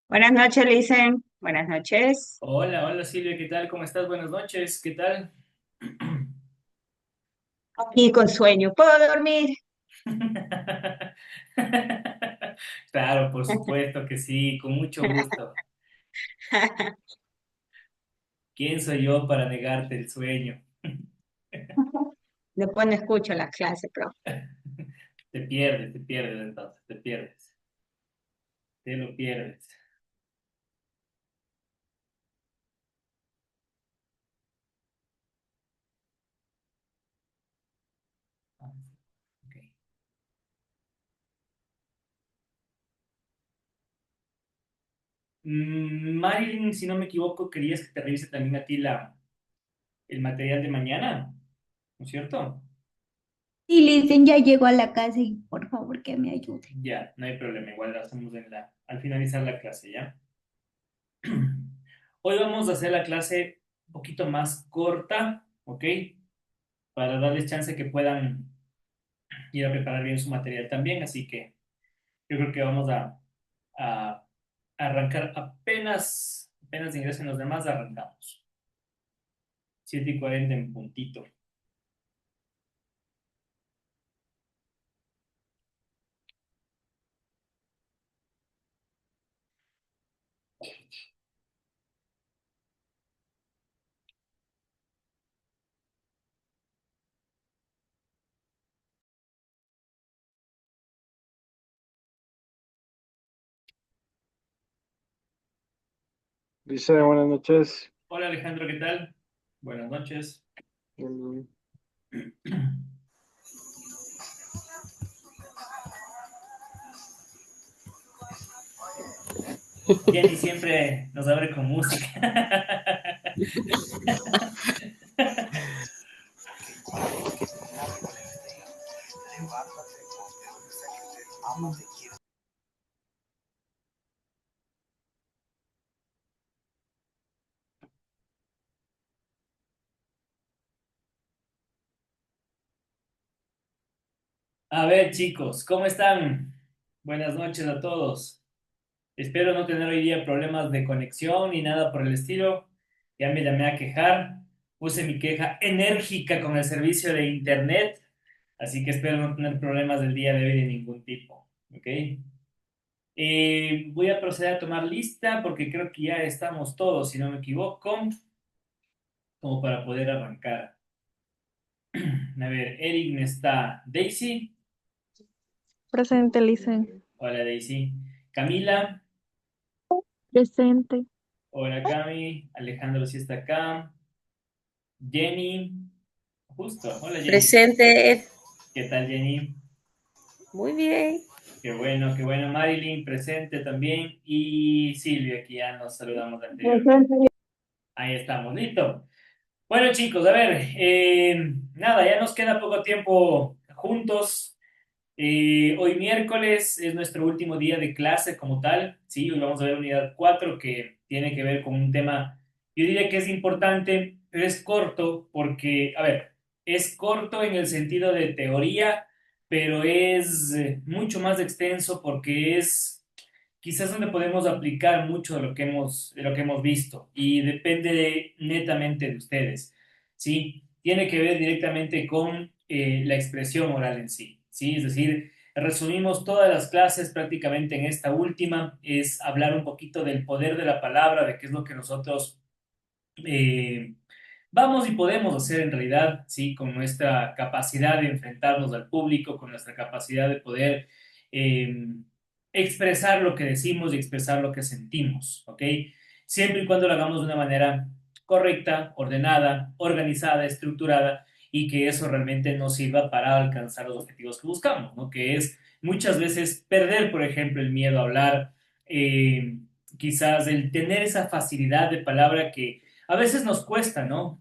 Buenas noches, Licen. Buenas noches. Hola, hola Silvia, ¿qué tal? ¿Cómo estás? Buenas noches, ¿qué tal? Aquí con sueño. ¿Puedo dormir? Claro, por supuesto que sí, con mucho gusto. ¿Quién soy yo para negarte el sueño? Después no escucho las clases, profe. Te pierdes entonces, te lo pierdes. Ah, ok. Marilyn, si no me equivoco, querías que te revise también a ti el material de mañana, ¿no es cierto? Y le dicen, ya llegó a la casa y por favor que me ayude. Ya, no hay problema, igual lo hacemos al finalizar la clase, ¿ya? Hoy vamos a hacer la clase un poquito más corta, ¿ok? Para darles chance que puedan ir a preparar bien su material también. Así que yo creo que vamos a arrancar apenas ingresen los demás, arrancamos. 7:40 en puntito. Dice, buenas noches. Hola Alejandro, ¿qué tal? Buenas noches. Mm, Jenny siempre nos abre con música. A ver, chicos, ¿cómo están? Buenas noches a todos. Espero no tener hoy día problemas de conexión ni nada por el estilo. Ya me llamé a quejar. Puse mi queja enérgica con el servicio de internet. Así que espero no tener problemas del día de hoy de ningún tipo. ¿Ok? Voy a proceder a tomar lista porque creo que ya estamos todos, si no me equivoco, como para poder arrancar. A ver, Eric no está. Daisy. Presente, Licen. Hola, Daisy. Camila. Presente. Hola, Cami. Alejandro sí está acá. Jenny. Justo. Hola, Jenny. Presente. ¿Qué tal, Jenny? Muy bien. Qué bueno, qué bueno. Marilyn, presente también. Y Silvia, que ya nos saludamos anteriormente. Ahí estamos, listo. Bueno, chicos, a ver, nada, ya nos queda poco tiempo juntos. Hoy miércoles es nuestro último día de clase como tal. Sí, hoy vamos a ver unidad 4 que tiene que ver con un tema, yo diría que es importante, pero es corto porque, a ver, es corto en el sentido de teoría, pero es mucho más extenso porque es quizás donde podemos aplicar mucho de lo que hemos visto y depende netamente de ustedes, ¿sí? Tiene que ver directamente con la expresión oral en sí, ¿sí? Es decir, resumimos todas las clases prácticamente en esta última, es hablar un poquito del poder de la palabra, de qué es lo que nosotros eh, vamos y podemos hacer en realidad, ¿sí? Con nuestra capacidad de enfrentarnos al público, con nuestra capacidad de poder eh, expresar lo que decimos y expresar lo que sentimos, ¿ok? Siempre y cuando lo hagamos de una manera correcta, ordenada, organizada, estructurada y que eso realmente nos sirva para alcanzar los objetivos que buscamos, ¿no? Que es muchas veces perder, por ejemplo, el miedo a hablar, quizás el tener esa facilidad de palabra que a veces nos cuesta, ¿no?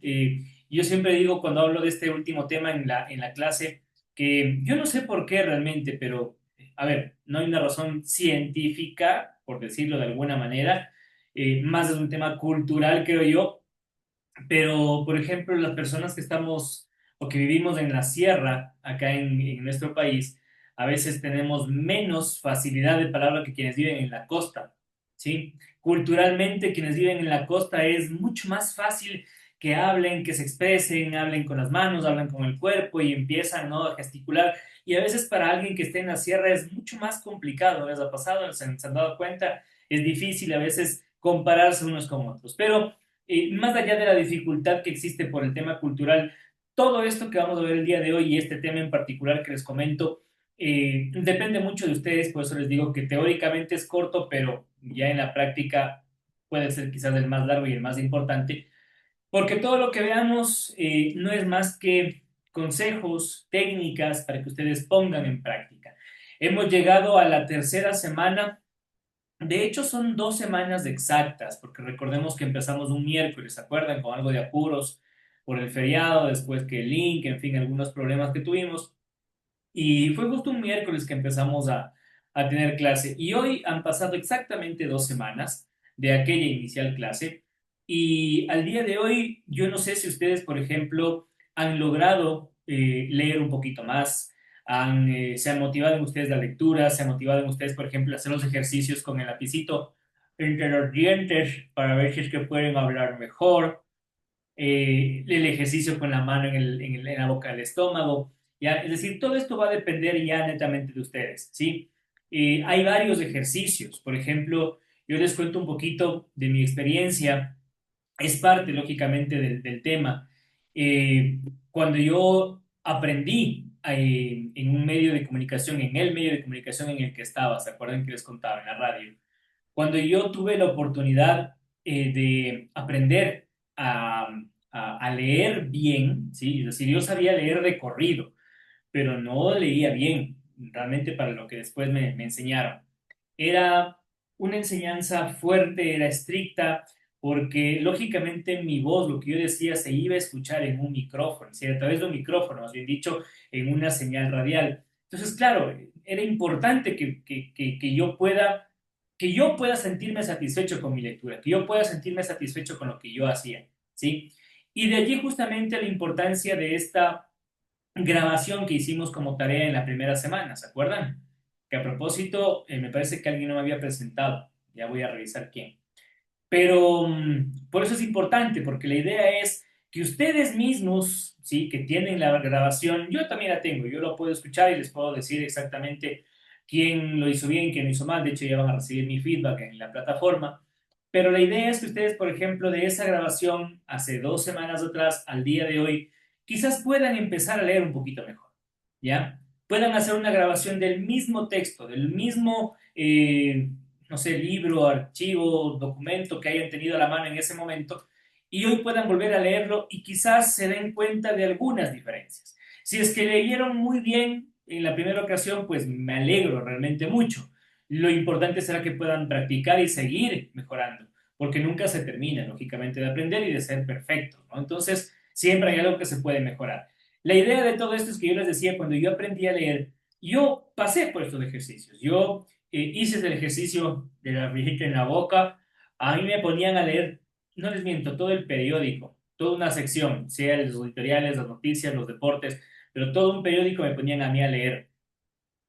Yo siempre digo cuando hablo de este último tema en la clase que yo no sé por qué realmente, pero a ver, no hay una razón científica, por decirlo de alguna manera, más es un tema cultural, creo yo, Pero, por ejemplo, las personas que estamos o que vivimos en la sierra, acá en nuestro país, a veces tenemos menos facilidad de palabra que quienes viven en la costa, ¿sí? Culturalmente, quienes viven en la costa es mucho más fácil que hablen, que se expresen, hablen con las manos, hablan con el cuerpo y empiezan, ¿no?, a gesticular. Y a veces para alguien que esté en la sierra es mucho más complicado, ¿les ha pasado? Se han dado cuenta? Es difícil a veces compararse unos con otros. Pero más allá de la dificultad que existe por el tema cultural, todo esto que vamos a ver el día de hoy y este tema en particular que les comento, depende mucho de ustedes, por eso les digo que teóricamente es corto, pero ya en la práctica puede ser quizás el más largo y el más importante, porque todo lo que veamos no es más que consejos, técnicas para que ustedes pongan en práctica. Hemos llegado a la tercera semana. De hecho, son 2 semanas exactas, porque recordemos que empezamos un miércoles, ¿se acuerdan? Con algo de apuros por el feriado, después que el link, en fin, algunos problemas que tuvimos. Y fue justo un miércoles que empezamos a tener clase. Y hoy han pasado exactamente 2 semanas de aquella inicial clase. Y al día de hoy, yo no sé si ustedes, por ejemplo, han logrado leer un poquito más, se han motivado en ustedes la lectura, se han motivado en ustedes, por ejemplo, hacer los ejercicios con el lapicito entre los dientes para ver si es que pueden hablar mejor, el ejercicio con la mano en la boca del estómago, ¿ya? Es decir, todo esto va a depender ya netamente de ustedes, ¿sí? Hay varios ejercicios, por ejemplo, yo les cuento un poquito de mi experiencia, es parte, lógicamente, del tema. Cuando yo aprendí en un medio de comunicación, en el medio de comunicación en el que estaba, ¿se acuerdan que les contaba en la radio? Cuando yo tuve la oportunidad de aprender a leer bien, ¿sí? Es decir, yo sabía leer de corrido, pero no leía bien, realmente para lo que después me enseñaron. Era una enseñanza fuerte, era estricta, porque lógicamente mi voz, lo que yo decía, se iba a escuchar en un micrófono, ¿sí? A través de un micrófono, más bien dicho, en una señal radial. Entonces, claro, era importante que yo pueda sentirme satisfecho con mi lectura, que yo pueda sentirme satisfecho con lo que yo hacía, ¿sí? Y de allí justamente la importancia de esta grabación que hicimos como tarea en la primera semana, ¿se acuerdan? Que a propósito, me parece que alguien no me había presentado, ya voy a revisar quién. Pero por eso es importante, porque la idea es que ustedes mismos, ¿sí?, que tienen la grabación, yo también la tengo, yo lo puedo escuchar y les puedo decir exactamente quién lo hizo bien, quién lo hizo mal, de hecho ya van a recibir mi feedback en la plataforma, pero la idea es que ustedes, por ejemplo, de esa grabación hace 2 semanas atrás al día de hoy, quizás puedan empezar a leer un poquito mejor, ¿ya? Puedan hacer una grabación del mismo texto, del mismo no sé, libro, archivo, documento que hayan tenido a la mano en ese momento y hoy puedan volver a leerlo y quizás se den cuenta de algunas diferencias. Si es que leyeron muy bien en la primera ocasión, pues me alegro realmente mucho. Lo importante será que puedan practicar y seguir mejorando, porque nunca se termina, lógicamente, de aprender y de ser perfecto, ¿no? Entonces, siempre hay algo que se puede mejorar. La idea de todo esto es que yo les decía, cuando yo aprendí a leer, yo pasé por estos ejercicios. Yo hice el ejercicio de la rijita en la boca, a mí me ponían a leer, no les miento, todo el periódico, toda una sección, sea los editoriales, las noticias, los deportes, pero todo un periódico me ponían a mí a leer.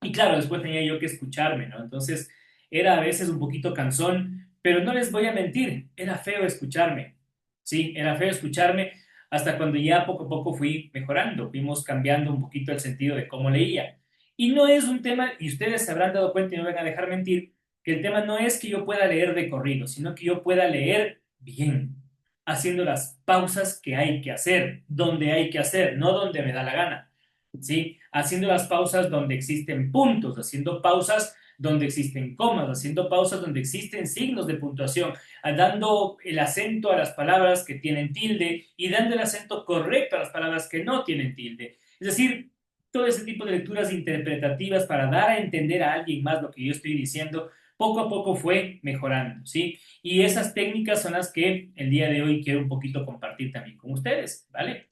Y claro, después tenía yo que escucharme, ¿no? Entonces era a veces un poquito cansón, pero no les voy a mentir, era feo escucharme. Sí, era feo escucharme hasta cuando ya poco a poco fui mejorando, fuimos cambiando un poquito el sentido de cómo leía. Y no es un tema, y ustedes se habrán dado cuenta y no me van a dejar mentir, que el tema no es que yo pueda leer de corrido, sino que yo pueda leer bien, haciendo las pausas que hay que hacer, donde hay que hacer, no donde me da la gana. ¿Sí? Haciendo las pausas donde existen puntos, haciendo pausas donde existen comas, haciendo pausas donde existen signos de puntuación, dando el acento a las palabras que tienen tilde y dando el acento correcto a las palabras que no tienen tilde. Es decir, todo ese tipo de lecturas interpretativas para dar a entender a alguien más lo que yo estoy diciendo, poco a poco fue mejorando, ¿sí? Y esas técnicas son las que el día de hoy quiero un poquito compartir también con ustedes, ¿vale?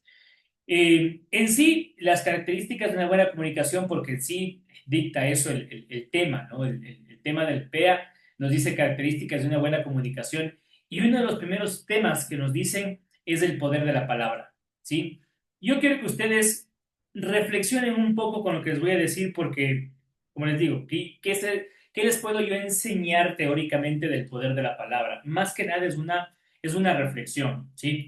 En sí, las características de una buena comunicación, porque en sí dicta eso el tema, ¿no? El tema del PEA nos dice características de una buena comunicación y uno de los primeros temas que nos dicen es el poder de la palabra, ¿sí? Yo quiero que ustedes reflexionen un poco con lo que les voy a decir porque, como les digo, ¿qué les puedo yo enseñar teóricamente del poder de la palabra? Más que nada es una reflexión, ¿sí?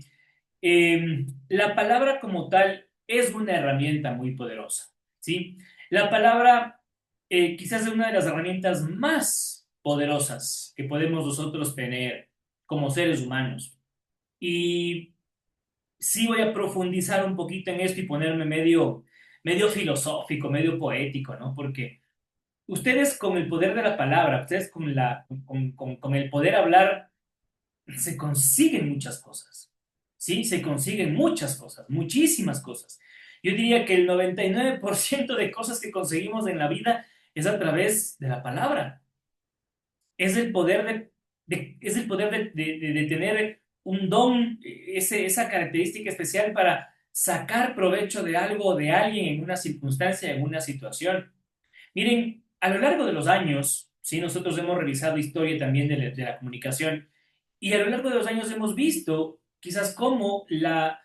La palabra como tal es una herramienta muy poderosa, ¿sí? La palabra quizás es una de las herramientas más poderosas que podemos nosotros tener como seres humanos. Y sí voy a profundizar un poquito en esto y ponerme medio filosófico, medio poético, ¿no? Porque ustedes con el poder de la palabra, ustedes con el poder hablar, se consiguen muchas cosas, ¿sí? Se consiguen muchas cosas, muchísimas cosas. Yo diría que el 99% de cosas que conseguimos en la vida es a través de la palabra. Es el poder es el poder de tener un don, esa característica especial para sacar provecho de algo o de alguien en una circunstancia, en una situación. Miren, a lo largo de los años, ¿sí? Nosotros hemos revisado historia también de la comunicación y a lo largo de los años hemos visto quizás cómo la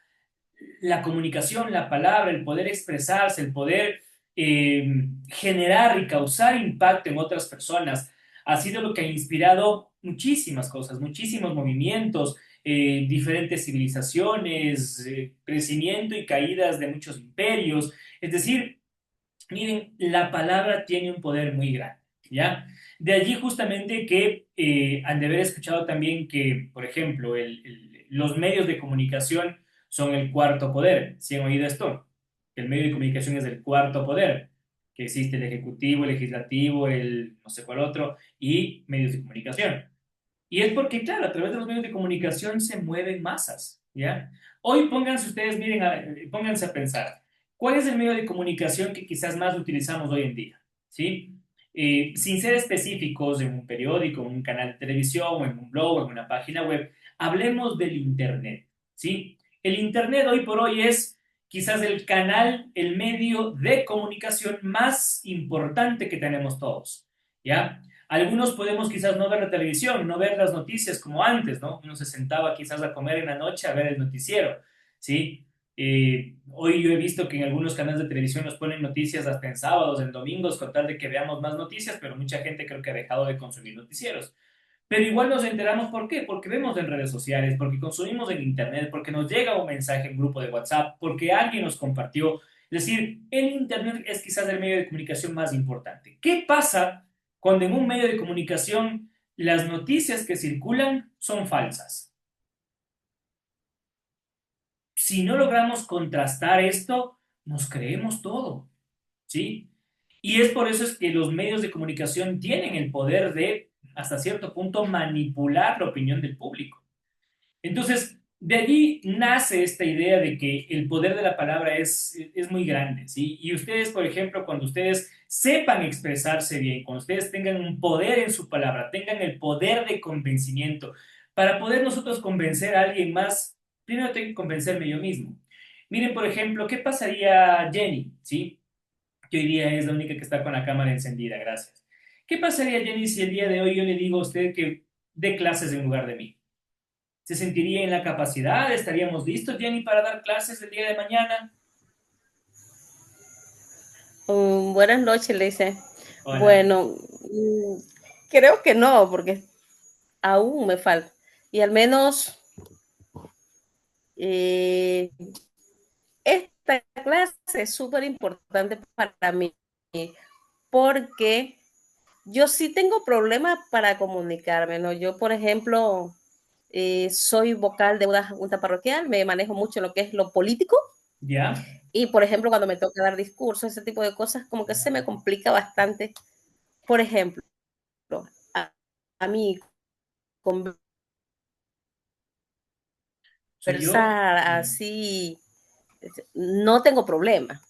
comunicación, la palabra, el poder expresarse, el poder eh, generar y causar impacto en otras personas, ha sido lo que ha inspirado muchísimas cosas, muchísimos movimientos, diferentes civilizaciones, crecimiento y caídas de muchos imperios. Es decir, miren, la palabra tiene un poder muy grande, ¿ya? De allí justamente que han de haber escuchado también que, por ejemplo, los medios de comunicación son el cuarto poder. ¿Sí han oído esto? El medio de comunicación es el cuarto poder, que existe el ejecutivo, el legislativo, el no sé cuál otro, y medios de comunicación. Y es porque, claro, a través de los medios de comunicación se mueven masas, ¿ya? Hoy pónganse ustedes, miren, pónganse a pensar, ¿cuál es el medio de comunicación que quizás más utilizamos hoy en día? ¿Sí? Sin ser específicos en un periódico, en un canal de televisión, o en un blog, o en una página web, hablemos del Internet, ¿sí? El Internet hoy por hoy es quizás el canal, el medio de comunicación más importante que tenemos todos, ¿ya? Algunos podemos quizás no ver la televisión, no ver las noticias como antes, ¿no? Uno se sentaba quizás a comer en la noche a ver el noticiero, ¿sí? Hoy yo he visto que en algunos canales de televisión nos ponen noticias hasta en sábados, en domingos, con tal de que veamos más noticias, pero mucha gente creo que ha dejado de consumir noticieros. Pero igual nos enteramos, ¿por qué? Porque vemos en redes sociales, porque consumimos en internet, porque nos llega un mensaje en grupo de WhatsApp, porque alguien nos compartió. Es decir, el internet es quizás el medio de comunicación más importante. ¿Qué pasa cuando en un medio de comunicación las noticias que circulan son falsas? Si no logramos contrastar esto, nos creemos todo, ¿sí? Y es por eso es que los medios de comunicación tienen el poder de, hasta cierto punto, manipular la opinión del público. Entonces, de allí nace esta idea de que el poder de la palabra es muy grande, ¿sí? Y ustedes, por ejemplo, cuando ustedes sepan expresarse bien, cuando ustedes tengan un poder en su palabra, tengan el poder de convencimiento, para poder nosotros convencer a alguien más, primero tengo que convencerme yo mismo. Miren, por ejemplo, ¿qué pasaría Jenny, ¿sí? Que hoy día es la única que está con la cámara encendida, gracias. ¿Qué pasaría, Jenny, si el día de hoy yo le digo a usted que dé clases en lugar de mí? ¿Se sentiría en la capacidad? ¿Estaríamos listos, Jenny, para dar clases el día de mañana? Buenas noches, le dice. Hola. Bueno, creo que no, porque aún me falta. Y al menos esta clase es súper importante para mí, porque yo sí tengo problemas para comunicarme, ¿no? Yo, por ejemplo, soy vocal de una junta parroquial, me manejo mucho en lo que es lo político. ¿Ya? Y, por ejemplo, cuando me toca dar discursos, ese tipo de cosas, como que se me complica bastante. Por ejemplo, a mí O sea, yo... conversar así, no tengo problema.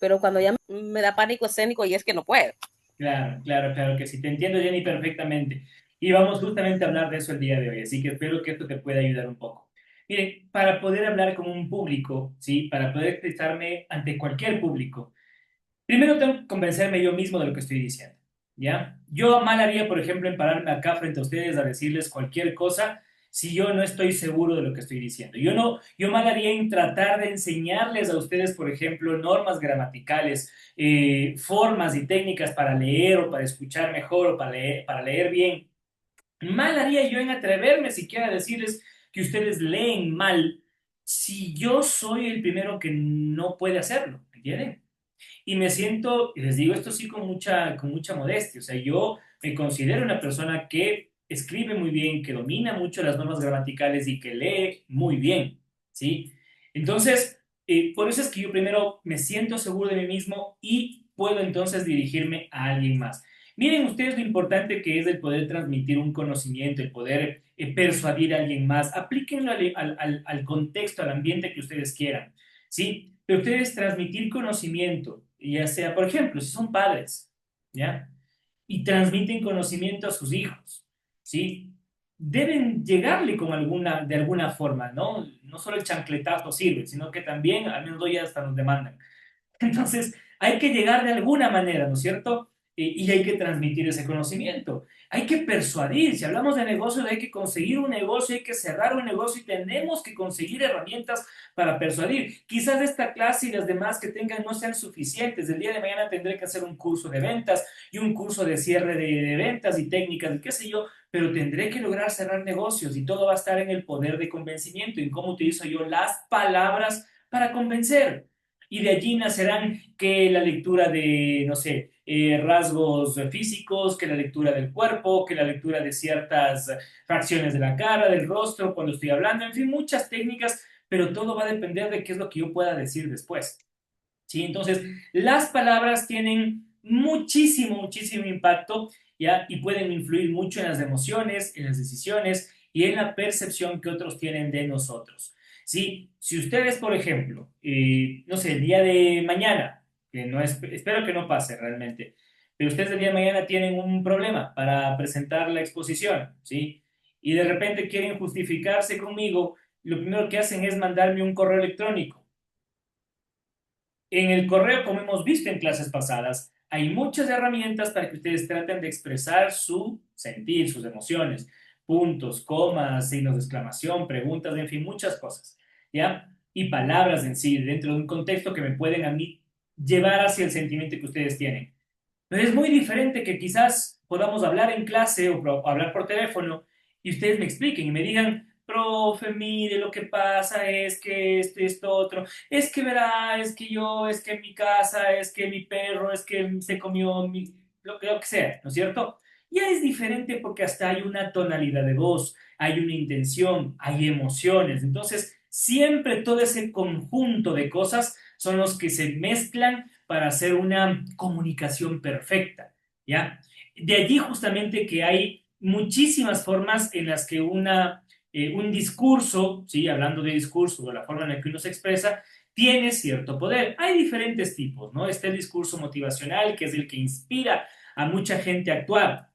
Pero cuando ya me da pánico escénico y es que no puedo. Claro, claro, claro que sí. Te entiendo, Jenny, perfectamente. Y vamos justamente a hablar de eso el día de hoy, así que espero que esto te pueda ayudar un poco. Miren, para poder hablar con un público, ¿sí? Para poder expresarme ante cualquier público, primero tengo que convencerme yo mismo de lo que estoy diciendo, ¿ya? Yo mal haría, por ejemplo, en pararme acá frente a ustedes a decirles cualquier cosa si yo no estoy seguro de lo que estoy diciendo. Yo mal haría en tratar de enseñarles a ustedes, por ejemplo, normas gramaticales, formas y técnicas para leer o para escuchar mejor o para leer bien. Mal haría yo en atreverme siquiera a decirles que ustedes leen mal si yo soy el primero que no puede hacerlo, ¿entienden? Y me siento, y les digo esto sí con mucha modestia, o sea, yo me considero una persona que escribe muy bien, que domina mucho las normas gramaticales y que lee muy bien, ¿sí? Entonces, por eso es que yo primero me siento seguro de mí mismo y puedo entonces dirigirme a alguien más. Miren ustedes lo importante que es el poder transmitir un conocimiento, el poder persuadir a alguien más. Aplíquenlo al contexto, al ambiente que ustedes quieran, ¿sí? Pero ustedes transmitir conocimiento, ya sea, por ejemplo, si son padres, ¿ya? Y transmiten conocimiento a sus hijos, ¿sí? Deben llegarle de alguna forma, ¿no? No solo el chancletazo sirve, sino que también, al menos hoy hasta nos demandan. Entonces, hay que llegar de alguna manera, ¿no es cierto? Y hay que transmitir ese conocimiento. Hay que persuadir. Si hablamos de negocios, hay que conseguir un negocio, hay que cerrar un negocio y tenemos que conseguir herramientas para persuadir. Quizás esta clase y las demás que tengan no sean suficientes. El día de mañana tendré que hacer un curso de ventas y un curso de cierre de ventas y técnicas y qué sé yo, pero tendré que lograr cerrar negocios y todo va a estar en el poder de convencimiento, en cómo utilizo yo las palabras para convencer. Y de allí nacerán que la lectura de, no sé, rasgos físicos, que la lectura del cuerpo, que la lectura de ciertas fracciones de la cara, del rostro, cuando estoy hablando, en fin, muchas técnicas, pero todo va a depender de qué es lo que yo pueda decir después. ¿Sí? Entonces, las palabras tienen muchísimo, muchísimo impacto, ¿ya? Y pueden influir mucho en las emociones, en las decisiones y en la percepción que otros tienen de nosotros. ¿Sí? Si ustedes, por ejemplo, no sé, el día de mañana, que no es, espero que no pase realmente, pero ustedes el día de mañana tienen un problema para presentar la exposición, ¿sí? Y de repente quieren justificarse conmigo, lo primero que hacen es mandarme un correo electrónico. En el correo, como hemos visto en clases pasadas, hay muchas herramientas para que ustedes traten de expresar su sentir, sus emociones, puntos, comas, signos de exclamación, preguntas, en fin, muchas cosas, ¿ya? Y palabras en sí, dentro de un contexto que me pueden a mí llevar hacia el sentimiento que ustedes tienen. Pero es muy diferente que quizás podamos hablar en clase o hablar por teléfono y ustedes me expliquen y me digan, profe, mire, lo que pasa es que esto, otro, es que verá, es que yo, es que en mi casa, es que mi perro, es que se comió lo que sea, ¿no es cierto? Ya es diferente porque hasta hay una tonalidad de voz, hay una intención, hay emociones. Entonces, siempre todo ese conjunto de cosas son los que se mezclan para hacer una comunicación perfecta, ¿ya? De allí justamente que hay muchísimas formas en las que un discurso, ¿sí? Hablando de discurso, de la forma en la que uno se expresa, tiene cierto poder. Hay diferentes tipos, ¿no? Está el discurso motivacional, que es el que inspira a mucha gente a actuar,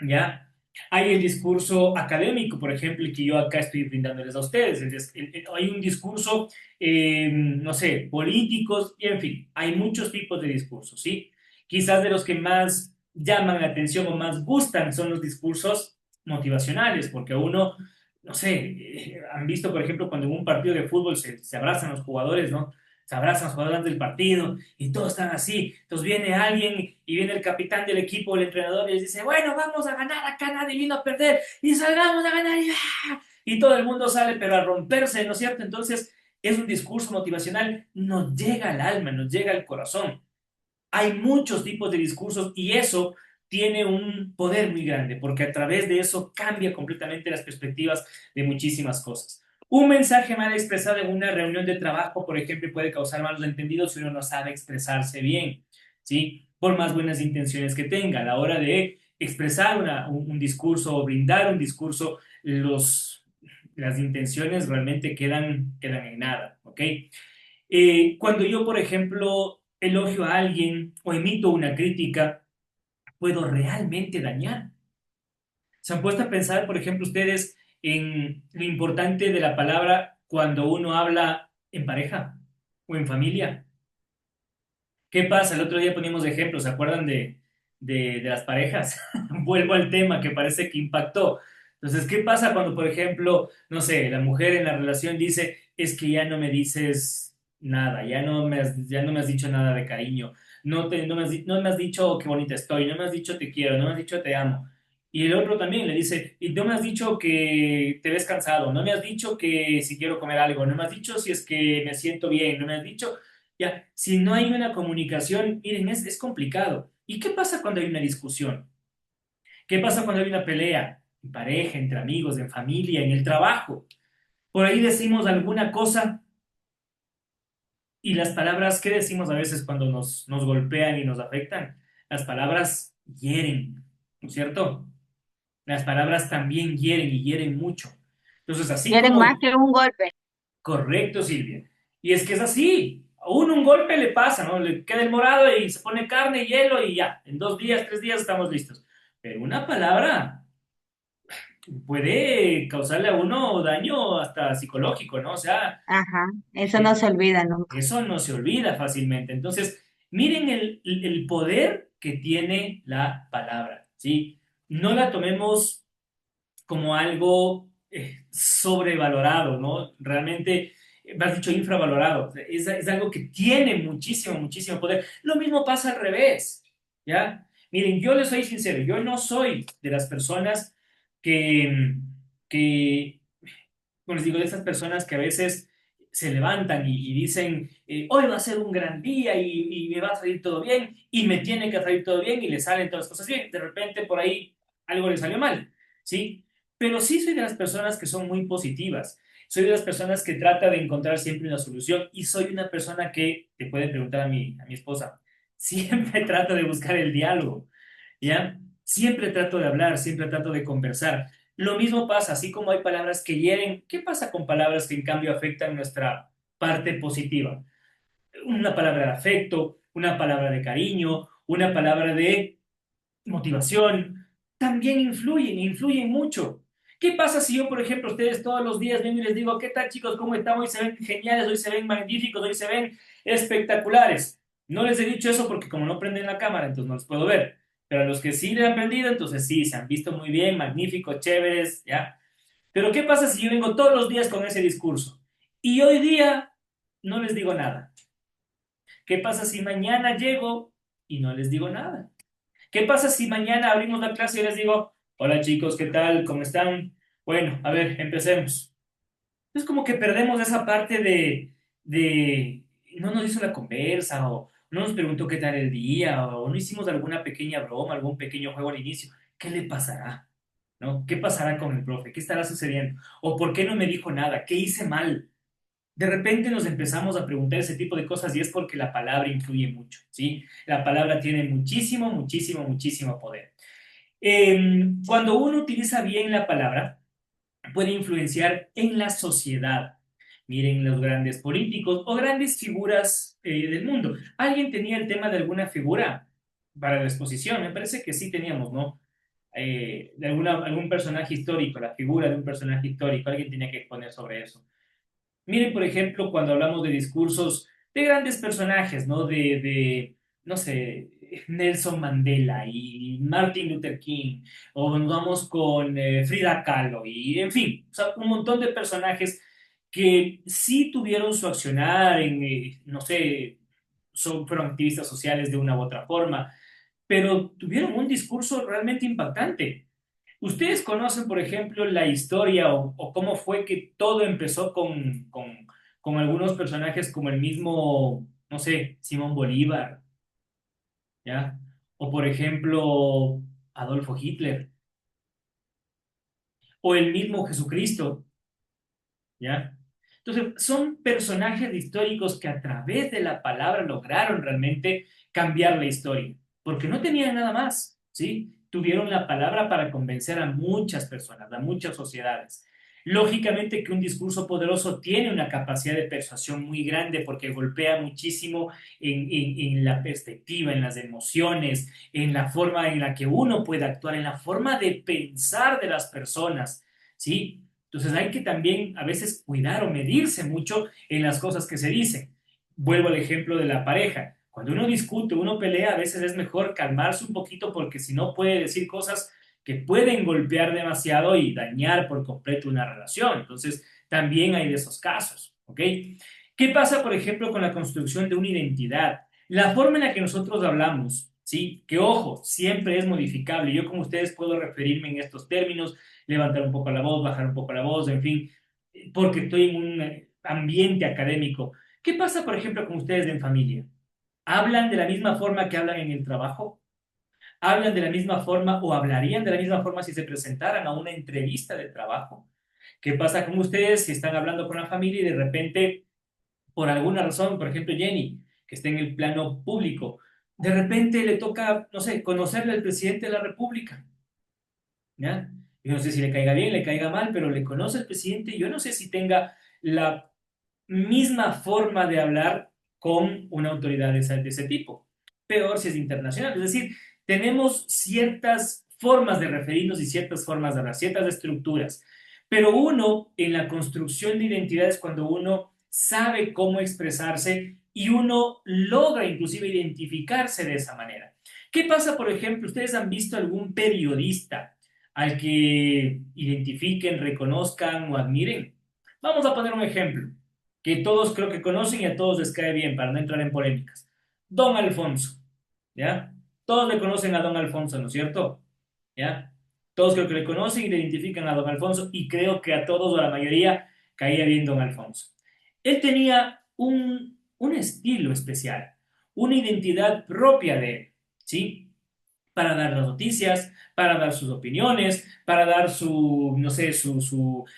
¿ya? Hay el discurso académico, por ejemplo, y que yo acá estoy brindándoles a ustedes. Hay un discurso, no sé, políticos, y en fin, hay muchos tipos de discursos, ¿sí? Quizás de los que más llaman la atención o más gustan son los discursos motivacionales, porque uno, no sé, han visto, por ejemplo, cuando en un partido de fútbol se abrazan los jugadores, ¿no? Se abrazan los jugadores del partido y todos están así. Entonces viene alguien y viene el capitán del equipo, el entrenador, y les dice, bueno, vamos a ganar acá, nadie vino a perder, y salgamos a ganar, y todo el mundo sale, pero a romperse, ¿no es cierto? Entonces es un discurso motivacional, nos llega al alma, nos llega al corazón. Hay muchos tipos de discursos y eso tiene un poder muy grande, porque a través de eso cambia completamente las perspectivas de muchísimas cosas. Un mensaje mal expresado en una reunión de trabajo, por ejemplo, puede causar malos entendidos si uno no sabe expresarse bien, ¿sí? Por más buenas intenciones que tenga. A la hora de expresar un discurso o brindar un discurso, las intenciones realmente quedan en nada, ¿ok? Cuando yo, por ejemplo, elogio a alguien o emito una crítica, puedo realmente dañar. ¿Se han puesto a pensar, por ejemplo, ustedes en lo importante de la palabra cuando uno habla en pareja o en familia? ¿Qué pasa? El otro día poníamos ejemplos, ¿se acuerdan de las parejas? Vuelvo al tema que parece que impactó. Entonces, ¿qué pasa cuando, por ejemplo, no sé, la mujer en la relación dice, es que ya no me dices nada, ya no me has dicho nada de cariño, no me has dicho qué bonita estoy, no me has dicho te quiero, no me has dicho te amo. Y el otro también le dice, y no me has dicho que te ves cansado, no me has dicho que si quiero comer algo, no me has dicho si es que me siento bien, no me has dicho, ya, si no hay una comunicación, miren, es complicado. ¿Y qué pasa cuando hay una discusión? ¿Qué pasa cuando hay una pelea en pareja, entre amigos, en familia, en el trabajo? Por ahí decimos alguna cosa y las palabras, ¿qué decimos a veces cuando nos golpean y nos afectan? Las palabras hieren, ¿no es cierto? Las palabras también hieren y hieren mucho. Entonces, así Quieren más como, que un golpe. correcto, Silvia. Y es que es así. A uno un golpe le pasa, ¿no? Le queda el morado y se pone carne, hielo y ya. En 2 días, 3 días estamos listos. Pero una palabra puede causarle a uno daño hasta psicológico, ¿no? O sea, Ajá, eso no eh, se olvida nunca. eso no se olvida fácilmente. Entonces, miren el poder que tiene la palabra, ¿sí? No la tomemos como algo sobrevalorado, ¿no? Realmente, me has dicho infravalorado. Es algo que tiene muchísimo, muchísimo poder. Lo mismo pasa al revés, ¿ya? Miren, yo les soy sincero, yo no soy de las personas que como les digo, de esas personas que a veces se levantan y dicen, hoy va a ser un gran día y me va a salir todo bien y me tiene que salir todo bien y le salen todas las cosas bien. De repente por ahí algo le salió mal, ¿sí? Pero sí soy de las personas que son muy positivas. Soy de las personas que trata de encontrar siempre una solución y soy una persona que, te puede preguntar a mi esposa, siempre trato de buscar el diálogo, ¿ya? Siempre trato de hablar, siempre trato de conversar. Lo mismo pasa, así como hay palabras que hieren, ¿qué pasa con palabras que en cambio afectan nuestra parte positiva? Una palabra de afecto, una palabra de cariño, una palabra de motivación, también influyen mucho. ¿Qué pasa si yo, por ejemplo, ustedes todos los días vengo y les digo, ¿qué tal chicos? ¿Cómo están? Hoy se ven geniales, hoy se ven magníficos, hoy se ven espectaculares. No les he dicho eso porque como no prenden la cámara, entonces no los puedo ver. Pero a los que sí le han prendido, entonces sí, se han visto muy bien, magníficos, chéveres, ¿ya? Pero ¿qué pasa si yo vengo todos los días con ese discurso? Y hoy día no les digo nada. ¿Qué pasa si mañana llego y no les digo nada? ¿Qué pasa si mañana abrimos la clase y les digo, hola chicos, ¿qué tal? ¿Cómo están? Bueno, a ver, empecemos. Es como que perdemos esa parte de no nos hizo la conversa o no nos preguntó qué tal el día o no hicimos alguna pequeña broma, algún pequeño juego al inicio. ¿Qué le pasará? ¿No? ¿Qué pasará con el profe? ¿Qué estará sucediendo? ¿O por qué no me dijo nada? ¿Qué hice mal? De repente nos empezamos a preguntar ese tipo de cosas y es porque la palabra influye mucho, ¿sí? La palabra tiene muchísimo, muchísimo, muchísimo poder. Cuando uno utiliza bien la palabra, puede influenciar en la sociedad. Miren los grandes políticos o grandes figuras del mundo. ¿Alguien tenía el tema de alguna figura para la exposición? Me parece que sí teníamos, ¿no? De algún personaje histórico, la figura de un personaje histórico. Alguien tenía que exponer sobre eso. Miren, por ejemplo, cuando hablamos de discursos de grandes personajes, ¿no? No sé, Nelson Mandela y Martin Luther King, o nos vamos con Frida Kahlo, y en fin, o sea, un montón de personajes que sí tuvieron su accionar en, no sé, fueron activistas sociales de una u otra forma, pero tuvieron un discurso realmente impactante. ¿Ustedes conocen, por ejemplo, la historia o cómo fue que todo empezó con algunos personajes como el mismo, no sé, Simón Bolívar, ¿ya? O por ejemplo, Adolfo Hitler, o el mismo Jesucristo, ¿ya? Entonces, son personajes históricos que a través de la palabra lograron realmente cambiar la historia, porque no tenían nada más, ¿sí? Tuvieron la palabra para convencer a muchas personas, a muchas sociedades. Lógicamente que un discurso poderoso tiene una capacidad de persuasión muy grande porque golpea muchísimo en la perspectiva, en las emociones, en la forma en la que uno puede actuar, en la forma de pensar de las personas, ¿sí? Entonces hay que también a veces cuidar o medirse mucho en las cosas que se dicen. Vuelvo al ejemplo de la pareja. Cuando uno discute, uno pelea, a veces es mejor calmarse un poquito porque si no puede decir cosas que pueden golpear demasiado y dañar por completo una relación. Entonces, también hay de esos casos, ¿ok? ¿Qué pasa, por ejemplo, con la construcción de una identidad? La forma en la que nosotros hablamos, ¿sí? Que ojo, siempre es modificable. Yo como ustedes puedo referirme en estos términos, levantar un poco la voz, bajar un poco la voz, en fin, porque estoy en un ambiente académico. ¿Qué pasa, por ejemplo, con ustedes en familia? ¿Hablan de la misma forma que hablan en el trabajo? ¿Hablan de la misma forma o hablarían de la misma forma si se presentaran a una entrevista de trabajo? ¿Qué pasa con ustedes si están hablando con la familia y de repente, por alguna razón, por ejemplo, Jenny, que está en el plano público, de repente le toca, no sé, conocerle al presidente de la República? ¿Ya? Yo no sé si le caiga bien, le caiga mal, pero le conoce al presidente. Yo no sé si tenga la misma forma de hablar con una autoridad de ese tipo. Peor si es internacional. Es decir, tenemos ciertas formas de referirnos y ciertas formas de hablar, ciertas estructuras. Pero uno, en la construcción de identidades, cuando uno sabe cómo expresarse y uno logra inclusive identificarse de esa manera. ¿Qué pasa, por ejemplo? ¿Ustedes han visto algún periodista al que identifiquen, reconozcan o admiren? Vamos a poner un ejemplo que todos creo que conocen y a todos les cae bien para no entrar en polémicas. Don Alfonso, ¿ya? Todos le conocen a Don Alfonso, ¿no es cierto? ¿Ya? Todos creo que le conocen y le identifican a Don Alfonso y creo que a todos o a la mayoría caía bien Don Alfonso. Él tenía un estilo especial, una identidad propia de él, ¿sí? Para dar las noticias, para dar sus opiniones, para dar su, no sé,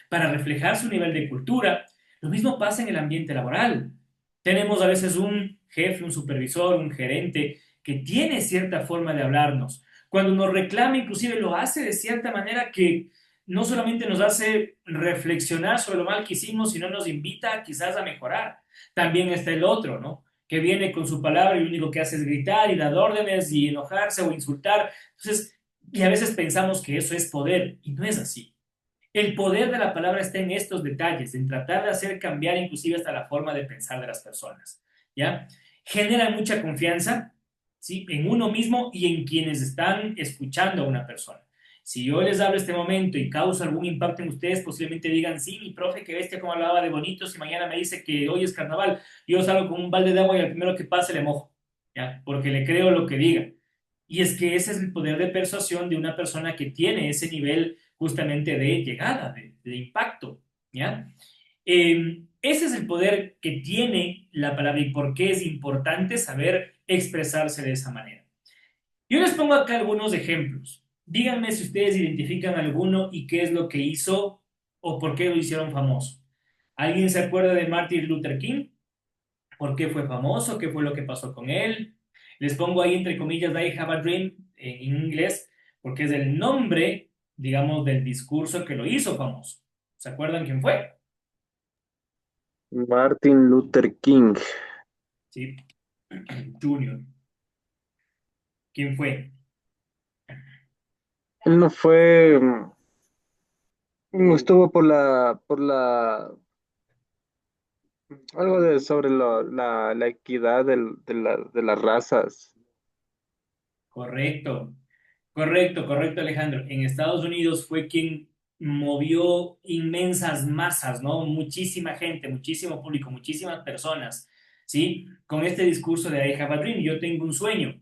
para reflejar su nivel de cultura. Lo mismo pasa en el ambiente laboral. Tenemos a veces un jefe, un supervisor, un gerente que tiene cierta forma de hablarnos. Cuando nos reclama, inclusive lo hace de cierta manera que no solamente nos hace reflexionar sobre lo mal que hicimos, sino nos invita quizás a mejorar. También está el otro, ¿no? Que viene con su palabra y lo único que hace es gritar y dar órdenes y enojarse o insultar. Entonces, y a veces pensamos que eso es poder y no es así. El poder de la palabra está en estos detalles, en tratar de hacer cambiar inclusive hasta la forma de pensar de las personas, ¿ya? Genera mucha confianza, ¿sí? En uno mismo y en quienes están escuchando a una persona. Si yo les hablo este momento y causo algún impacto en ustedes, posiblemente digan, sí, mi profe, qué bestia, cómo hablaba de bonitos, y mañana me dice que hoy es carnaval, yo salgo con un balde de agua y al primero que pase le mojo, ¿ya? Porque le creo lo que diga. Y es que ese es el poder de persuasión de una persona que tiene ese nivel justamente de llegada, de impacto, ¿ya? Ese es el poder que tiene la palabra y por qué es importante saber expresarse de esa manera. Yo les pongo acá algunos ejemplos. Díganme si ustedes identifican alguno y qué es lo que hizo o por qué lo hicieron famoso. ¿Alguien se acuerda de Martin Luther King? ¿Por qué fue famoso? ¿Qué fue lo que pasó con él? Les pongo ahí entre comillas I Have a Dream en inglés porque es el nombre, digamos, del discurso que lo hizo famoso. ¿Se acuerdan quién fue? Martin Luther King. Sí, Junior. ¿Quién fue? Él no fue, estuvo algo de sobre la equidad de las razas. Correcto. Correcto, correcto, Alejandro. En Estados Unidos fue quien movió inmensas masas, ¿no? Muchísima gente, muchísimo público, muchísimas personas, ¿sí? Con este discurso de I have a dream, yo tengo un sueño.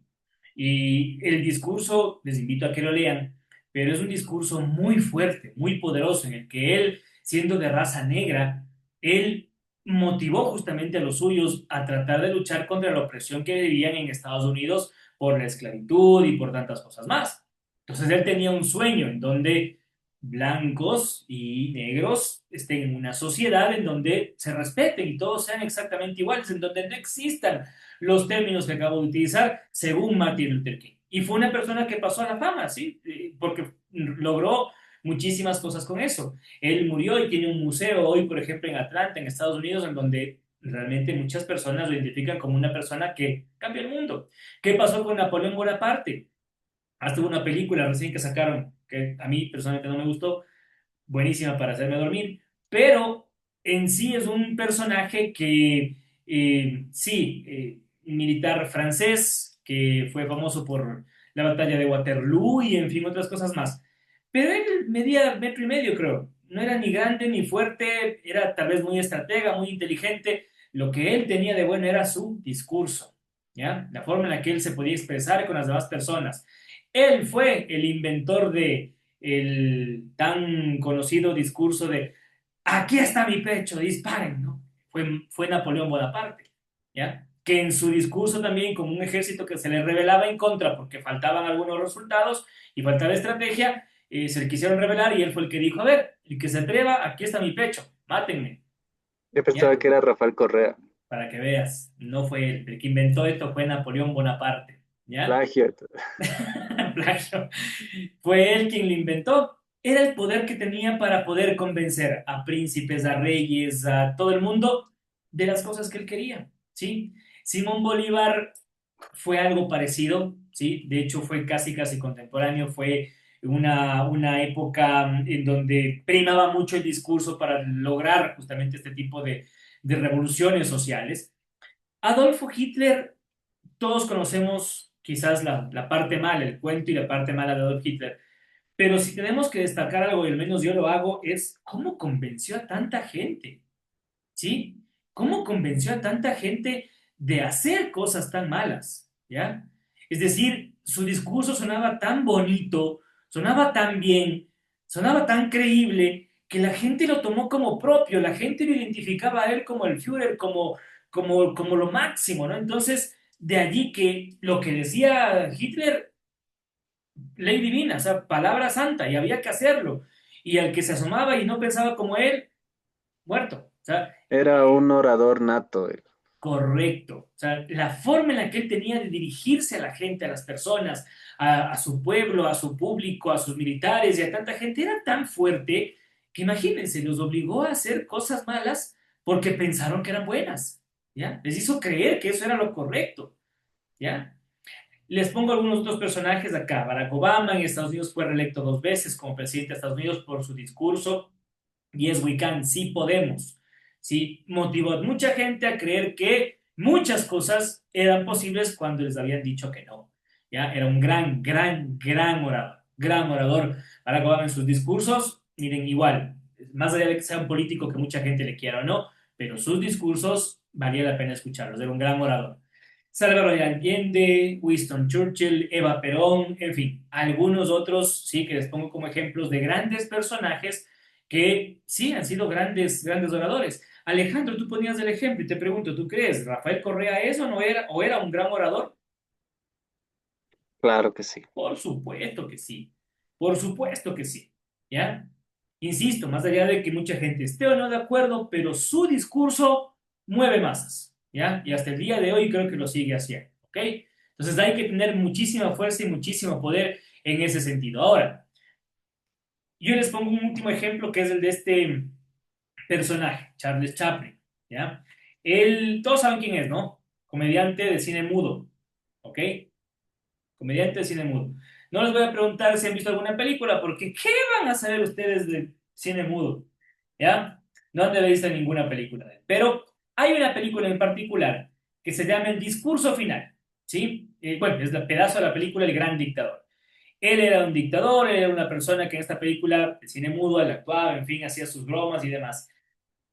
Y el discurso, les invito a que lo lean, pero es un discurso muy fuerte, muy poderoso, en el que él, siendo de raza negra, él motivó justamente a los suyos a tratar de luchar contra la opresión que vivían en Estados Unidos por la esclavitud y por tantas cosas más. Entonces él tenía un sueño en donde blancos y negros estén en una sociedad en donde se respeten y todos sean exactamente iguales, en donde no existan los términos que acabo de utilizar según Martin Luther King. Y fue una persona que pasó a la fama, ¿sí? Porque logró muchísimas cosas con eso. Él murió y tiene un museo hoy, por ejemplo, en Atlanta, en Estados Unidos, en donde realmente muchas personas lo identifican como una persona que cambia el mundo. ¿Qué pasó con Napoleón Bonaparte? Hasta hubo una película recién que sacaron, que a mí personalmente no me gustó, buenísima para hacerme dormir, pero en sí es un personaje que, sí, militar francés, que fue famoso por la batalla de Waterloo y en fin otras cosas más. pero él medía 1,5 metros, creo. No era ni grande ni fuerte, era tal vez muy estratega, muy inteligente. Lo que él tenía de bueno era su discurso, ¿ya? La forma en la que él se podía expresar con las demás personas. Él fue el inventor de el tan conocido discurso de aquí está mi pecho, disparen, ¿no? Fue Napoleón Bonaparte, ¿ya? Que en su discurso también, como un ejército que se le rebelaba en contra porque faltaban algunos resultados y faltaba estrategia, se le quisieron rebelar y él fue el que dijo, a ver, el que se atreva, aquí está mi pecho, mátenme, Yo ¿ya? pensaba que era Rafael Correa. Para que veas, no fue él, el que inventó esto fue Napoleón Bonaparte, ¿ya? Plagio. Plagio. Fue él quien lo inventó. Era el poder que tenía para poder convencer a príncipes, a reyes, a todo el mundo de las cosas que él quería, ¿sí? Simón Bolívar fue algo parecido, ¿sí? De hecho, fue casi, casi contemporáneo, fue una época en donde primaba mucho el discurso para lograr justamente este tipo de revoluciones sociales. Adolfo Hitler, todos conocemos quizás la parte mala, el cuento y la parte mala de Adolf Hitler, pero si tenemos que destacar algo, y al menos yo lo hago, es cómo convenció a tanta gente, ¿sí? ¿Cómo convenció a tanta gente de hacer cosas tan malas? ¿Ya? Es decir, su discurso sonaba tan bonito, sonaba tan bien, sonaba tan creíble, que la gente lo tomó como propio, la gente lo identificaba a él como el Führer, como lo máximo, ¿no? Entonces, de allí que lo que decía Hitler, ley divina, o sea, palabra santa, y había que hacerlo. Y al que se asomaba y no pensaba como él, muerto. O sea, Era un orador nato. correcto. O sea, la forma en la que él tenía de dirigirse a la gente, a las personas, a su pueblo, a su público, a sus militares y a tanta gente era tan fuerte que imagínense, los obligó a hacer cosas malas porque pensaron que eran buenas. ¿Ya? Les hizo creer que eso era lo correcto. ¿Ya? Les pongo algunos otros personajes acá. Barack Obama en Estados Unidos fue reelecto 2 veces como presidente de Estados Unidos por su discurso. Yes, we can, sí podemos. Sí, motivó a mucha gente a creer que muchas cosas eran posibles cuando les habían dicho que no. ¿Ya? Era un gran, gran, gran orador. Barack Obama en sus discursos, miren, igual, más allá de que sea un político que mucha gente le quiera o no, pero sus discursos valía la pena escucharlos, era un gran orador. Salvador Allende, Winston Churchill, Eva Perón, en fin, algunos otros sí que les pongo como ejemplos de grandes personajes que sí han sido grandes, grandes oradores. Alejandro, tú ponías el ejemplo y te pregunto, ¿tú crees Rafael Correa eso no era o era un gran orador? Claro que sí. Por supuesto que sí, por supuesto que sí, ¿ya? Insisto, más allá de que mucha gente esté o no de acuerdo, pero su discurso mueve masas, ¿ya? Y hasta el día de hoy creo que lo sigue haciendo, ¿ok? Entonces hay que tener muchísima fuerza y muchísimo poder en ese sentido. Ahora, yo les pongo un último ejemplo que es el de este personaje, Charles Chaplin, ¿ya? Él, todos saben quién es, ¿no? Comediante de cine mudo, ¿ok? Comediante de cine mudo. No les voy a preguntar si han visto alguna película, porque ¿qué van a saber ustedes de cine mudo? ¿Ya? No han de haber visto ninguna película de él. Pero hay una película en particular que se llama El Discurso Final, ¿sí? Bueno, es el pedazo de la película El Gran Dictador. Él era un dictador, él era una persona que en esta película de cine mudo, él actuaba, en fin, hacía sus bromas y demás.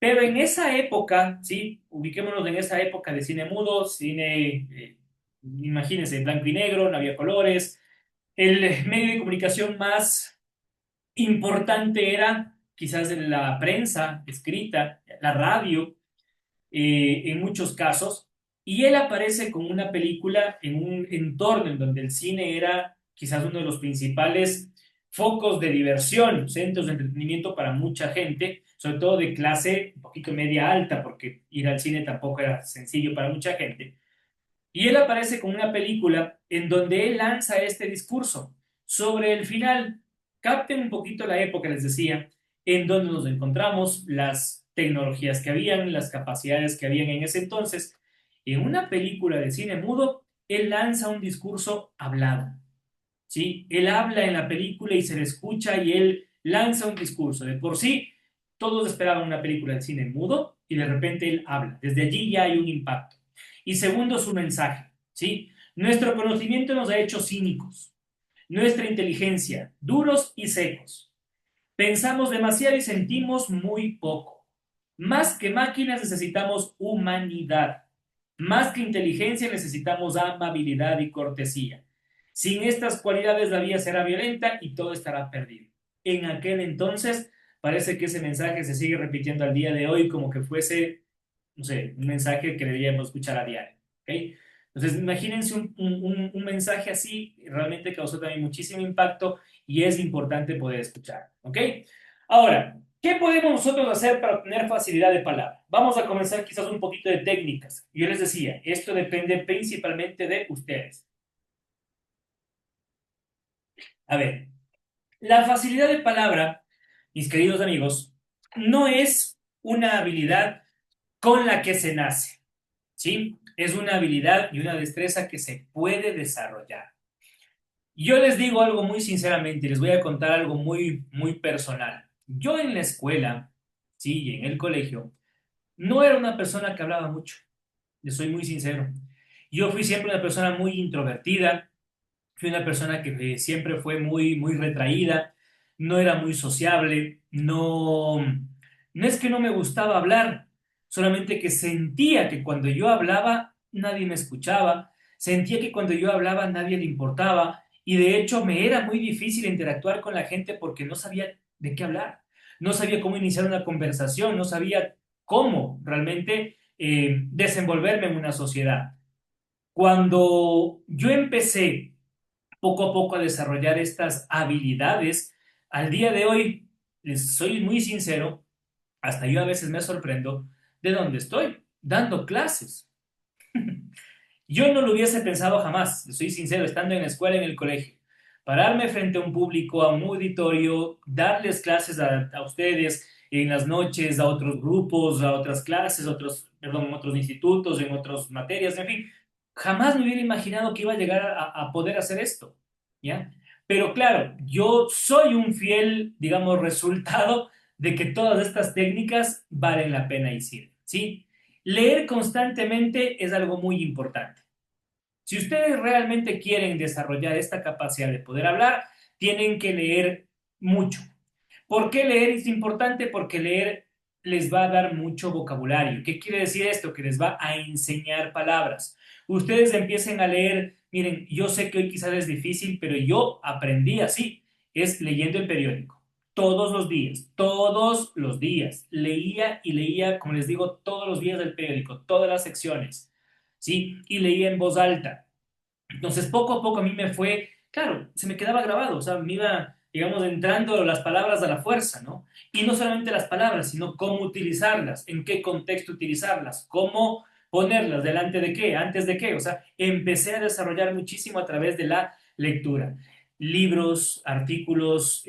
Pero en esa época, ¿sí? Ubiquémonos en esa época de cine mudo, cine, imagínense, blanco y negro, no había colores. El medio de comunicación más importante era quizás la prensa escrita, la radio, en muchos casos. Y él aparece con una película en un entorno en donde el cine era quizás uno de los principales focos de diversión, centros de entretenimiento para mucha gente, sobre todo de clase un poquito media alta, porque ir al cine tampoco era sencillo para mucha gente. Y él aparece con una película en donde él lanza este discurso sobre el final. Capten un poquito la época, les decía, en donde nos encontramos, las tecnologías que habían, las capacidades que habían en ese entonces. En una película de cine mudo, él lanza un discurso hablado. ¿Sí? Él habla en la película y se le escucha y él lanza un discurso. De por sí, todos esperaban una película de cine mudo y de repente él habla. Desde allí ya hay un impacto. Y segundo, su mensaje, ¿sí? Nuestro conocimiento nos ha hecho cínicos. nuestra inteligencia, duros y secos. Pensamos demasiado y sentimos muy poco. Más que máquinas necesitamos humanidad. Más que inteligencia necesitamos amabilidad y cortesía. Sin estas cualidades la vida será violenta y todo estará perdido. En aquel entonces parece que ese mensaje se sigue repitiendo al día de hoy como que fuese, no sé, un mensaje que deberíamos escuchar a diario. ¿Okay? Entonces imagínense un mensaje así, realmente causó también muchísimo impacto y es importante poder escuchar. ¿Ok? Ahora, ¿qué podemos nosotros hacer para obtener facilidad de palabra? Vamos a comenzar quizás un poquito de técnicas. Yo les decía, esto depende principalmente de ustedes. A ver, la facilidad de palabra, mis queridos amigos, no es una habilidad con la que se nace, ¿sí? Es una habilidad y una destreza que se puede desarrollar. Yo les digo algo muy sinceramente, les voy a contar algo muy, muy personal. Yo en la escuela, sí, y en el colegio, no era una persona que hablaba mucho, les soy muy sincero. Yo fui siempre una persona muy introvertida, fui una persona que siempre fue muy, muy retraída, no era muy sociable, no es que no me gustaba hablar, solamente que sentía que cuando yo hablaba nadie me escuchaba, sentía que cuando yo hablaba nadie le importaba y de hecho me era muy difícil interactuar con la gente porque no sabía de qué hablar, no sabía cómo iniciar una conversación, no sabía cómo realmente desenvolverme en una sociedad. Cuando yo empecé poco a poco a desarrollar estas habilidades, al día de hoy, les soy muy sincero, hasta yo a veces me sorprendo de dónde estoy, dando clases. Yo no lo hubiese pensado jamás, les soy sincero, estando en la escuela, en el colegio. Pararme frente a un público, a un auditorio, darles clases a ustedes en las noches, a otros grupos, a otras clases, perdón, en otros institutos, en otras materias, en fin. Jamás me hubiera imaginado que iba a llegar a poder hacer esto, ¿ya? Pero claro, yo soy un fiel, digamos, resultado de que todas estas técnicas valen la pena y sirven, ¿sí? Leer constantemente es algo muy importante. Si ustedes realmente quieren desarrollar esta capacidad de poder hablar, tienen que leer mucho. ¿Por qué leer es importante? Porque leer les va a dar mucho vocabulario. ¿Qué quiere decir esto? Que les va a enseñar palabras. Ustedes empiecen a leer, miren, yo sé que hoy quizás es difícil, pero yo aprendí así, es leyendo el periódico. Todos los días. Leía y leía, como les digo, todos los días del periódico, todas las secciones, ¿sí? Y leía en voz alta. Entonces, poco a poco a mí me fue, claro, se me quedaba grabado, o sea, me iba, digamos, entrando las palabras a la fuerza, ¿no? Y no solamente las palabras, sino cómo utilizarlas, en qué contexto utilizarlas, cómo ponerlas, delante de qué, antes de qué, o sea, empecé a desarrollar muchísimo a través de la lectura. Libros, artículos,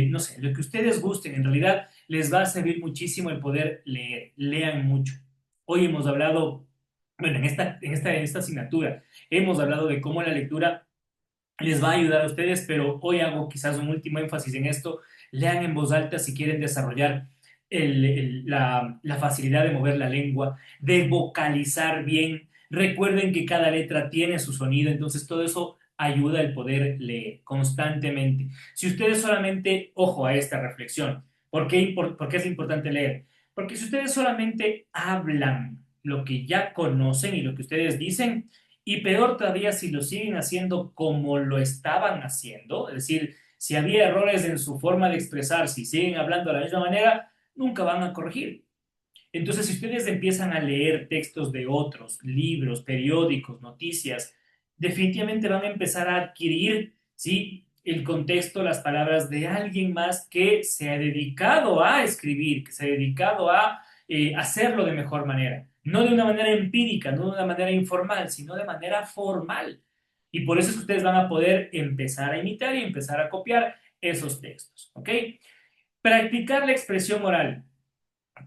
no sé, lo que ustedes gusten, en realidad les va a servir muchísimo el poder leer, lean mucho. Hoy hemos hablado, bueno, en esta asignatura, hemos hablado de cómo la lectura les va a ayudar a ustedes, pero hoy hago quizás un último énfasis en esto. Lean en voz alta si quieren desarrollar la facilidad de mover la lengua, de vocalizar bien. Recuerden que cada letra tiene su sonido, entonces todo eso ayuda al poder leer constantemente. Si ustedes solamente, ojo a esta reflexión, ¿por qué es importante leer? Porque si ustedes solamente hablan lo que ya conocen y lo que ustedes dicen, y peor todavía si lo siguen haciendo como lo estaban haciendo, es decir, si había errores en su forma de expresarse y siguen hablando de la misma manera, nunca van a corregir. Entonces, si ustedes empiezan a leer textos de otros, libros, periódicos, noticias, definitivamente van a empezar a adquirir, ¿sí?, el contexto, las palabras de alguien más que se ha dedicado a escribir, que se ha dedicado a hacerlo de mejor manera. No de una manera empírica, no de una manera informal, sino de manera formal. Y por eso es que ustedes van a poder empezar a imitar y empezar a copiar esos textos, ¿ok? Practicar la expresión oral.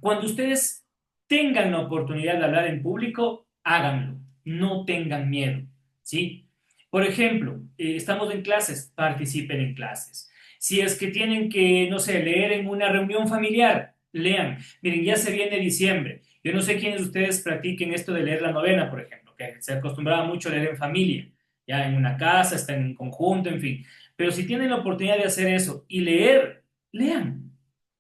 Cuando ustedes tengan la oportunidad de hablar en público, háganlo. No tengan miedo, ¿sí? Por ejemplo, estamos en clases, participen en clases. Si es que tienen que, no sé, leer en una reunión familiar, lean. Miren, ya se viene diciembre. Yo no sé quiénes de ustedes practiquen esto de leer la novena, por ejemplo, que se acostumbraba mucho a leer en familia, ya en una casa, está en un conjunto, en fin. Pero si tienen la oportunidad de hacer eso y leer, lean.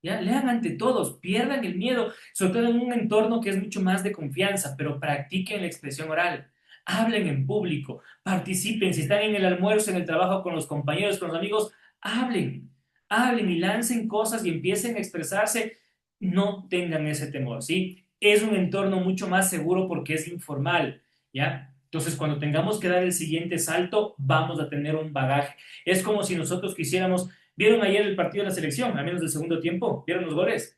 ¿Ya? Lean ante todos, pierdan el miedo, sobre todo en un entorno que es mucho más de confianza, pero practiquen la expresión oral, hablen en público, participen, si están en el almuerzo, en el trabajo con los compañeros, con los amigos, hablen, hablen y lancen cosas y empiecen a expresarse, no tengan ese temor, ¿sí? Es un entorno mucho más seguro porque es informal, ¿ya? Entonces, cuando tengamos que dar el siguiente salto, vamos a tener un bagaje. Es como si nosotros quisiéramos. ¿Vieron ayer el partido de la selección, al menos del segundo tiempo? ¿Vieron los goles?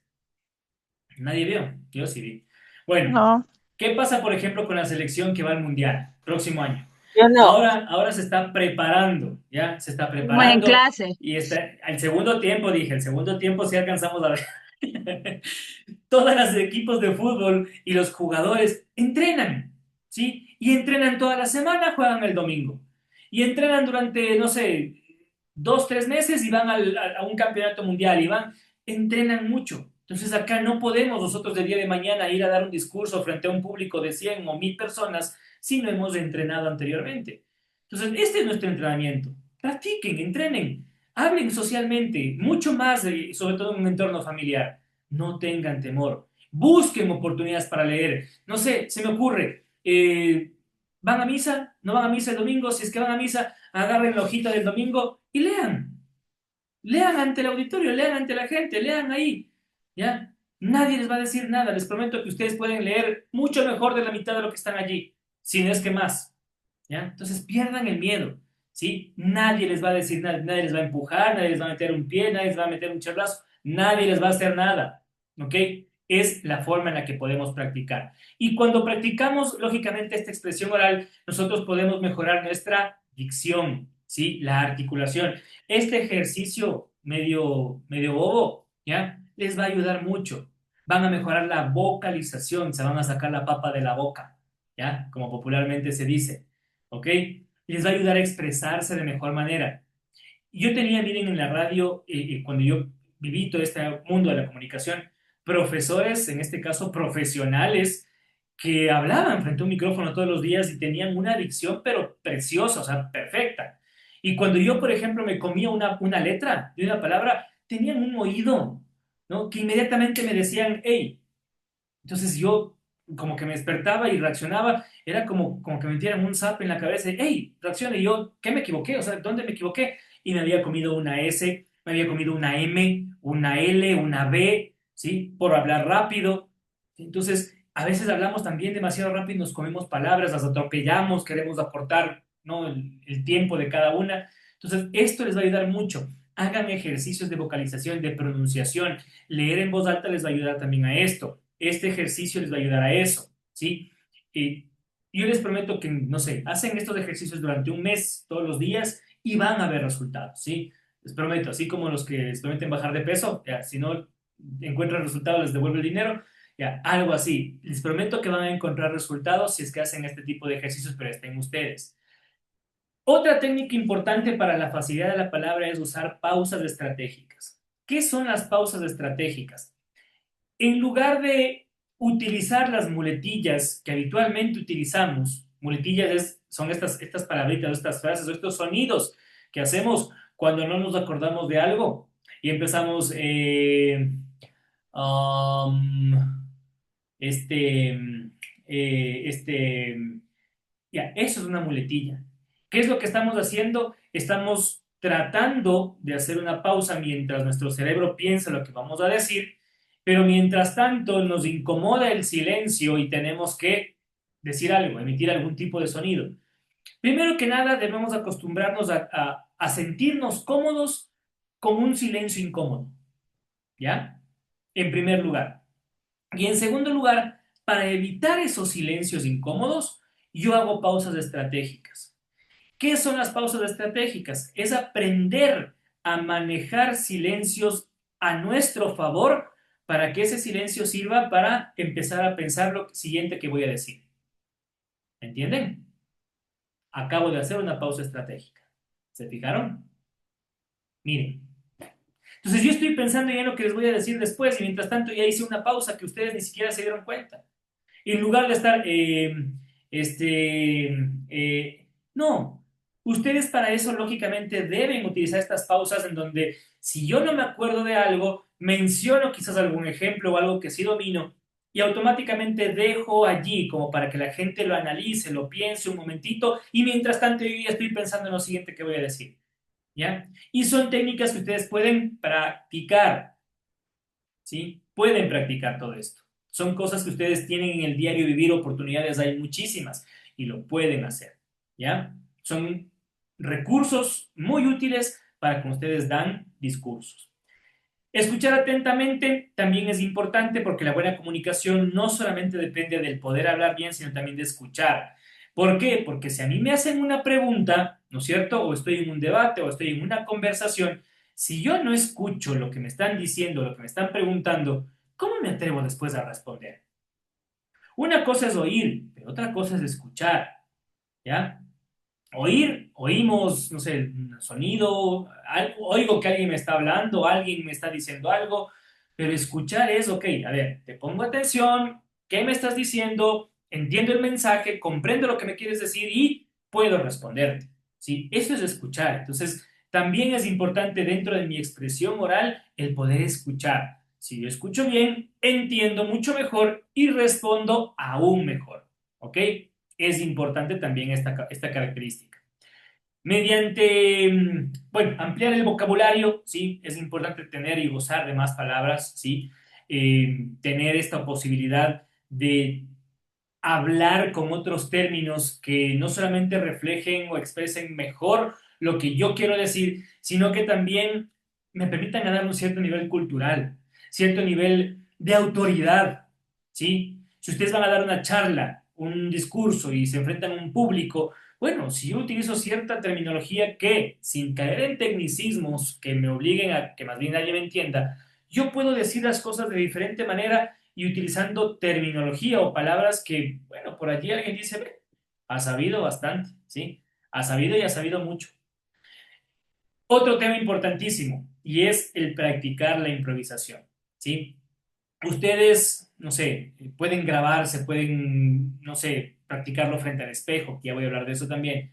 Nadie vio. Yo sí vi. Bueno, No. ¿qué pasa, por ejemplo, con la selección que va al Mundial próximo año? Yo no. Ahora se está preparando, ¿ya? Se está Como en preparando clase. y está, el segundo tiempo, dije, el segundo tiempo sí alcanzamos a ver. Todos los equipos de fútbol y los jugadores entrenan, ¿sí? Y entrenan toda la semana, juegan el domingo. Y entrenan durante, no sé, 2, 3 meses y van a un campeonato mundial y entrenan mucho. Entonces acá no podemos nosotros del día de mañana ir a dar un discurso frente a un público de 100 o 1000 personas si no hemos entrenado anteriormente. Entonces, este es nuestro entrenamiento. Practiquen, entrenen, hablen socialmente, mucho más, sobre todo en un entorno familiar. No tengan temor. Busquen oportunidades para leer. No sé, se me ocurre, ¿van a misa? ¿No van a misa el domingo? Si es que van a misa, agarren la hojita del domingo y lean. Lean ante el auditorio, lean ante la gente, lean ahí, ¿ya? Nadie les va a decir nada, les prometo que ustedes pueden leer mucho mejor de la mitad de lo que están allí, si no es que más, ¿ya? Entonces pierdan el miedo, ¿sí? Nadie les va a decir nada, nadie les va a empujar, nadie les va a meter un pie, nadie les va a meter un charlazo, nadie les va a hacer nada, ¿ok? Es la forma en la que podemos practicar. Y cuando practicamos, lógicamente, esta expresión oral, nosotros podemos mejorar nuestra dicción, ¿sí? La articulación. Este ejercicio medio bobo, ¿ya? Les va a ayudar mucho. Van a mejorar la vocalización, se van a sacar la papa de la boca, ¿ya? Como popularmente se dice, ¿ok? Les va a ayudar a expresarse de mejor manera. Yo tenía, miren, en la radio, cuando yo viví todo este mundo de la comunicación, profesores, en este caso profesionales, que hablaban frente a un micrófono todos los días y tenían una dicción, pero preciosa, o sea, perfecta. Y cuando yo, por ejemplo, me comía una letra de una palabra, tenían un oído, ¿no? Que inmediatamente me decían, hey. Entonces yo como que me despertaba y reaccionaba, era como que me metieran un zap en la cabeza, hey, reaccione, y yo, ¿qué me equivoqué? O sea, ¿dónde me equivoqué? Y me había comido una S, me había comido una M, una L, una B, ¿sí? Por hablar rápido. Entonces, a veces hablamos también demasiado rápido y nos comemos palabras, las atropellamos, queremos aportar, ¿no? El tiempo de cada una. Entonces, esto les va a ayudar mucho. Hagan ejercicios de vocalización, de pronunciación. Leer en voz alta les va a ayudar también a esto. Este ejercicio les va a ayudar a eso, ¿sí? Yo les prometo que, no sé, hacen estos ejercicios durante un mes, todos los días, y van a ver resultados, ¿sí? Les prometo, así como los que les prometen bajar de peso, ya, si no encuentran resultados, les devuelvo el dinero, ya, algo así. Les prometo que van a encontrar resultados si es que hacen este tipo de ejercicios, pero estén ustedes. Otra técnica importante para la facilidad de la palabra es usar pausas estratégicas. ¿Qué son las pausas estratégicas? En lugar de utilizar las muletillas que habitualmente utilizamos, muletillas son estas palabritas, estas frases, o estos sonidos que hacemos cuando no nos acordamos de algo y empezamos, um, este, ya, eso es una muletilla. ¿Qué es lo que estamos haciendo? Estamos tratando de hacer una pausa mientras nuestro cerebro piensa lo que vamos a decir, pero mientras tanto nos incomoda el silencio y tenemos que decir algo, emitir algún tipo de sonido. Primero que nada, debemos acostumbrarnos a sentirnos cómodos con un silencio incómodo, ¿ya? En primer lugar. Y en segundo lugar, para evitar esos silencios incómodos, yo hago pausas estratégicas. ¿Qué son las pausas estratégicas? Es aprender a manejar silencios a nuestro favor para que ese silencio sirva para empezar a pensar lo siguiente que voy a decir. ¿Entienden? Acabo de hacer una pausa estratégica. ¿Se fijaron? Miren. Entonces yo estoy pensando ya en lo que les voy a decir después y mientras tanto ya hice una pausa que ustedes ni siquiera se dieron cuenta. Y en lugar de estar, no, Ustedes para eso, lógicamente, deben utilizar estas pausas en donde, si yo no me acuerdo de algo, menciono quizás algún ejemplo o algo que sí domino y automáticamente dejo allí como para que la gente lo analice, lo piense un momentito y mientras tanto yo ya estoy pensando en lo siguiente que voy a decir, ¿ya? Y son técnicas que ustedes pueden practicar, ¿sí? Pueden practicar todo esto. Son cosas que ustedes tienen en el diario vivir, oportunidades hay muchísimas y lo pueden hacer, ¿ya? Son recursos muy útiles para que ustedes dan discursos. Escuchar atentamente también es importante porque la buena comunicación no solamente depende del poder hablar bien, sino también de escuchar. ¿Por qué? Porque si a mí me hacen una pregunta, ¿no es cierto? O estoy en un debate o estoy en una conversación, si yo no escucho lo que me están diciendo, lo que me están preguntando, ¿cómo me atrevo después a responder? Una cosa es oír, pero otra cosa es escuchar, ¿ya? Oímos, no sé, un sonido, oigo que alguien me está hablando, alguien me está diciendo algo, pero escuchar es, ok, a ver, te pongo atención, ¿qué me estás diciendo? Entiendo el mensaje, comprendo lo que me quieres decir y puedo responderte, ¿sí? Eso es escuchar. Entonces, también es importante dentro de mi expresión oral el poder escuchar. Si yo escucho bien, entiendo mucho mejor y respondo aún mejor, ¿ok? Es importante también esta característica. Mediante, bueno, ampliar el vocabulario, ¿sí? Es importante tener y gozar de más palabras, ¿sí? Tener esta posibilidad de hablar con otros términos que no solamente reflejen o expresen mejor lo que yo quiero decir, sino que también me permitan ganar un cierto nivel cultural, cierto nivel de autoridad, ¿sí? Si ustedes van a dar una charla, un discurso y se enfrentan a un público, bueno, si yo utilizo cierta terminología que, sin caer en tecnicismos que me obliguen a que más bien nadie me entienda, yo puedo decir las cosas de diferente manera y utilizando terminología o palabras que, bueno, por allí alguien dice, ve, ha sabido bastante, ¿sí? Ha sabido y ha sabido mucho. Otro tema importantísimo y es el practicar la improvisación, ¿sí? Ustedes, no sé, pueden grabarse, pueden, no sé, practicarlo frente al espejo, que ya voy a hablar de eso también.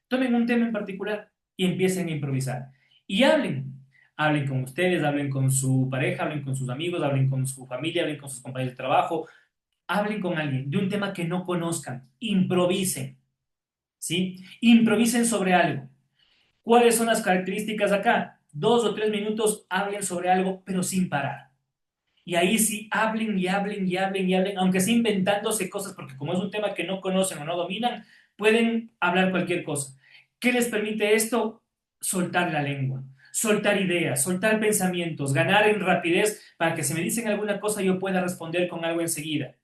Tomen un tema en particular y empiecen a improvisar. Y hablen. Hablen con ustedes, hablen con su pareja, hablen con sus amigos, hablen con su familia, hablen con sus compañeros de trabajo, hablen con alguien de un tema que no conozcan. Improvisen, ¿sí? Improvisen sobre algo. ¿Cuáles son las características acá? 2 o 3 minutos hablen sobre algo, pero sin parar. Y ahí sí, hablen y hablen y hablen y hablen, aunque sea inventándose cosas, porque como es un tema que no conocen o no dominan, pueden hablar cualquier cosa. ¿Qué les permite esto? Soltar la lengua, soltar ideas, soltar pensamientos, ganar en rapidez para que si me dicen alguna cosa yo pueda responder con algo enseguida.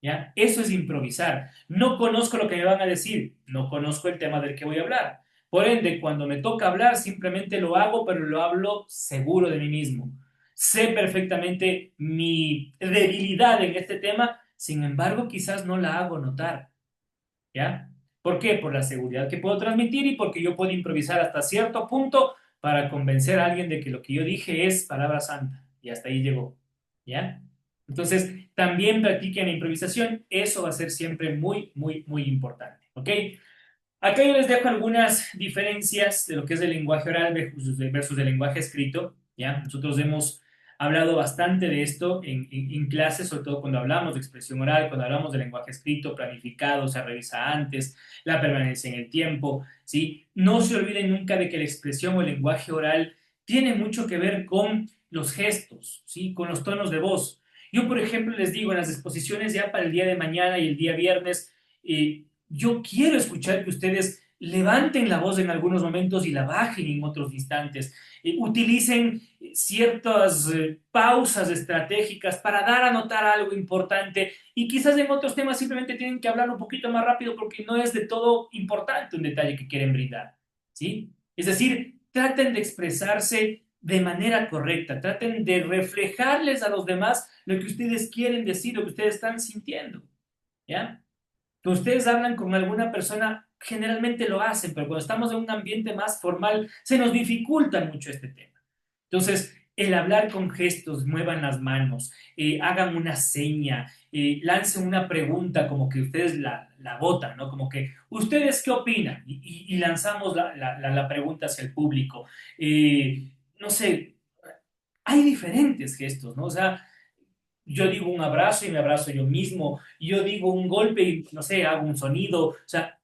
¿Ya? Eso es improvisar. No conozco lo que me van a decir, no conozco el tema del que voy a hablar. Por ende, cuando me toca hablar, simplemente lo hago, pero lo hablo seguro de mí mismo. Sé perfectamente mi debilidad en este tema, sin embargo, quizás no la hago notar. ¿Ya? ¿Por qué? Por la seguridad que puedo transmitir y porque yo puedo improvisar hasta cierto punto para convencer a alguien de que lo que yo dije es palabra santa. Y hasta ahí llegó. ¿Ya? Entonces, también practiquen la improvisación. Eso va a ser siempre muy, muy, muy importante. ¿Ok? Acá yo les dejo algunas diferencias de lo que es el lenguaje oral versus el lenguaje escrito. ¿Ya? Nosotros hemos hablado bastante de esto en clases, sobre todo cuando hablamos de expresión oral, cuando hablamos de lenguaje escrito, planificado, se revisa antes, la permanencia en el tiempo, ¿sí? No se olviden nunca de que la expresión o el lenguaje oral tiene mucho que ver con los gestos, ¿sí? Con los tonos de voz. Yo, por ejemplo, les digo en las exposiciones ya para el día de mañana y el día viernes, yo quiero escuchar que ustedes levanten la voz en algunos momentos y la bajen en otros instantes. Utilicen ciertas pausas estratégicas para dar a notar algo importante y quizás en otros temas simplemente tienen que hablar un poquito más rápido porque no es de todo importante un detalle que quieren brindar, ¿sí? Es decir, traten de expresarse de manera correcta, traten de reflejarles a los demás lo que ustedes quieren decir, lo que ustedes están sintiendo, ¿ya? Que ustedes hablan con alguna persona, generalmente lo hacen, pero cuando estamos en un ambiente más formal, se nos dificulta mucho este tema. Entonces, El hablar con gestos, muevan las manos, hagan una seña, lancen una pregunta como que ustedes la votan, ¿no? Como que, ¿ustedes qué opinan? Y lanzamos la pregunta hacia el público. No sé, hay diferentes gestos, ¿no? O sea, yo digo un abrazo y me abrazo yo mismo, yo digo un golpe y, no sé, hago un sonido, o sea,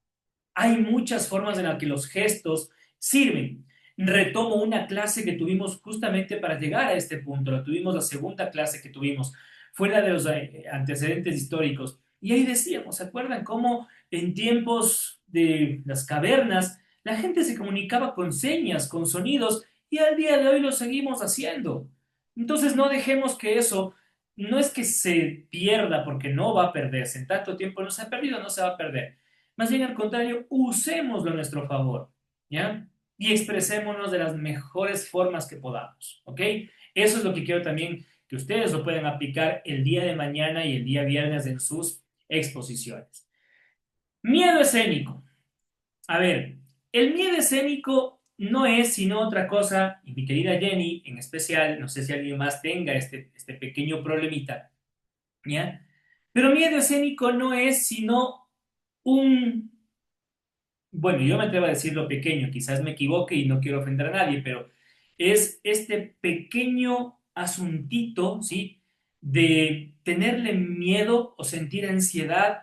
hay muchas formas en las que los gestos sirven. Retomo una clase que tuvimos justamente para llegar a este punto, la tuvimos la segunda clase que tuvimos, fue la de los antecedentes históricos. Y ahí decíamos, ¿se acuerdan cómo en tiempos de las cavernas la gente se comunicaba con señas, con sonidos, y al día de hoy lo seguimos haciendo? Entonces no dejemos que eso, no es que se pierda, porque no va a perderse, en tanto tiempo no se ha perdido, no se va a perder, más bien al contrario, usémoslo a nuestro favor, ¿ya? Y expresémonos de las mejores formas que podamos, ¿ok? Eso es lo que quiero también que ustedes lo puedan aplicar el día de mañana y el día viernes en sus exposiciones. Miedo escénico. A ver, el miedo escénico no es sino otra cosa, y mi querida Jenny en especial, no sé si alguien más tenga este pequeño problemita, ¿ya? Pero miedo escénico no es sino un, bueno, yo me atrevo a decir lo pequeño, quizás me equivoque y no quiero ofender a nadie, pero es este pequeño asuntito, ¿sí? De tenerle miedo o sentir ansiedad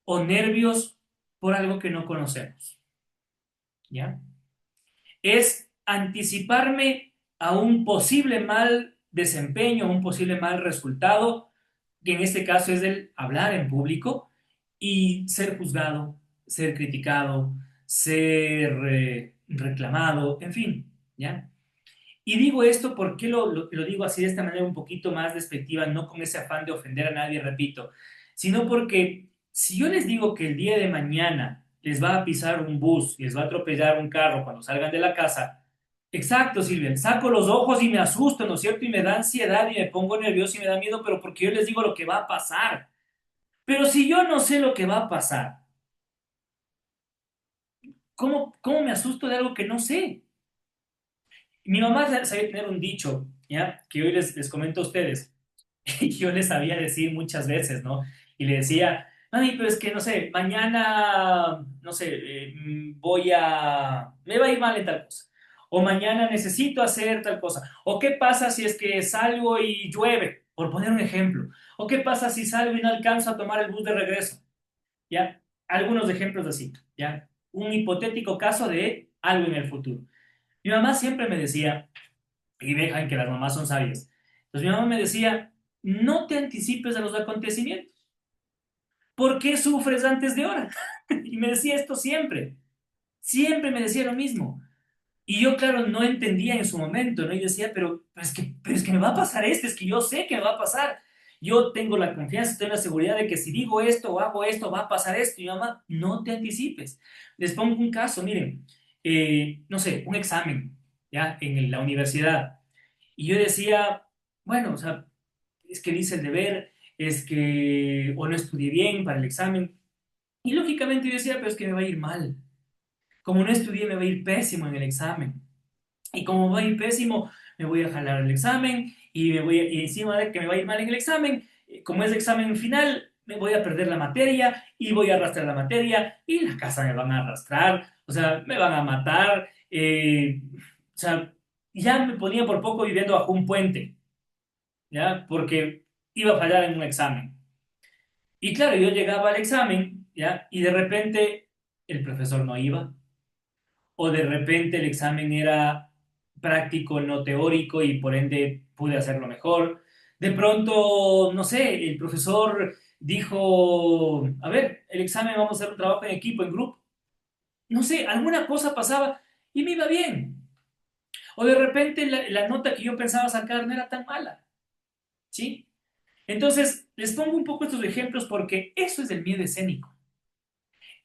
o nervios por algo que no conocemos, ¿ya? Es anticiparme a un posible mal desempeño, a un posible mal resultado, que en este caso es el hablar en público y ser juzgado, ser criticado, ser reclamado, en fin, ¿ya? Y digo esto porque lo digo así de esta manera un poquito más despectiva, no con ese afán de ofender a nadie, repito, sino porque si yo les digo que el día de mañana les va a pisar un bus y les va a atropellar un carro cuando salgan de la casa, exacto, Silvia, saco los ojos y me asusto, ¿no es cierto? Y me da ansiedad y me pongo nervioso y me da miedo, pero porque yo les digo lo que va a pasar. Pero si yo no sé lo que va a pasar, ¿cómo me asusto de algo que no sé? Mi mamá sabía tener un dicho, ¿ya? Que hoy les comento a ustedes. Y yo le sabía decir muchas veces, ¿no? Y le decía, mami, pero es que, no sé, mañana, no sé, me va a ir mal en tal cosa. O mañana necesito hacer tal cosa. O qué pasa si es que salgo y llueve, por poner un ejemplo. O qué pasa si salgo y no alcanzo a tomar el bus de regreso. ¿Ya? Algunos ejemplos así, ¿ya? Un hipotético caso de algo en el futuro. Mi mamá siempre me decía, y dejan que las mamás son sabias. Entonces mi mamá me decía, no te anticipes a los acontecimientos. ¿Por qué sufres antes de hora? Y me decía esto siempre. Siempre me decía lo mismo. Y yo, claro, no entendía en su momento, ¿no? Y decía, pero es que me va a pasar esto, es que yo sé que me va a pasar. Yo tengo la confianza, tengo la seguridad de que si digo esto o hago esto, va a pasar esto. Y mi mamá, no te anticipes. Les pongo un caso, miren, no sé, un examen, ¿ya? En la universidad. Y yo decía, bueno, o sea, es que hice el deber, es que o no estudié bien para el examen. Y lógicamente yo decía, pero es que me va a ir mal. Como no estudié, me va a ir pésimo en el examen. Y como me va a ir pésimo, me voy a jalar el examen y encima de que me va a ir mal en el examen, como es el examen final, me voy a perder la materia y voy a arrastrar la materia y la casa me van a arrastrar, o sea, me van a matar. O sea, ya me ponía por poco viviendo bajo un puente, ¿ya? Porque iba a fallar en un examen. Y claro, yo llegaba al examen, ¿ya? Y de repente el profesor no iba, o de repente el examen era práctico, no teórico, y por ende pude hacerlo mejor. De pronto, no sé, el profesor dijo, a ver, el examen vamos a hacer un trabajo en equipo, en grupo. No sé, alguna cosa pasaba y me iba bien. O de repente la nota que yo pensaba sacar no era tan mala, ¿sí? Entonces, les pongo un poco estos ejemplos porque eso es el miedo escénico.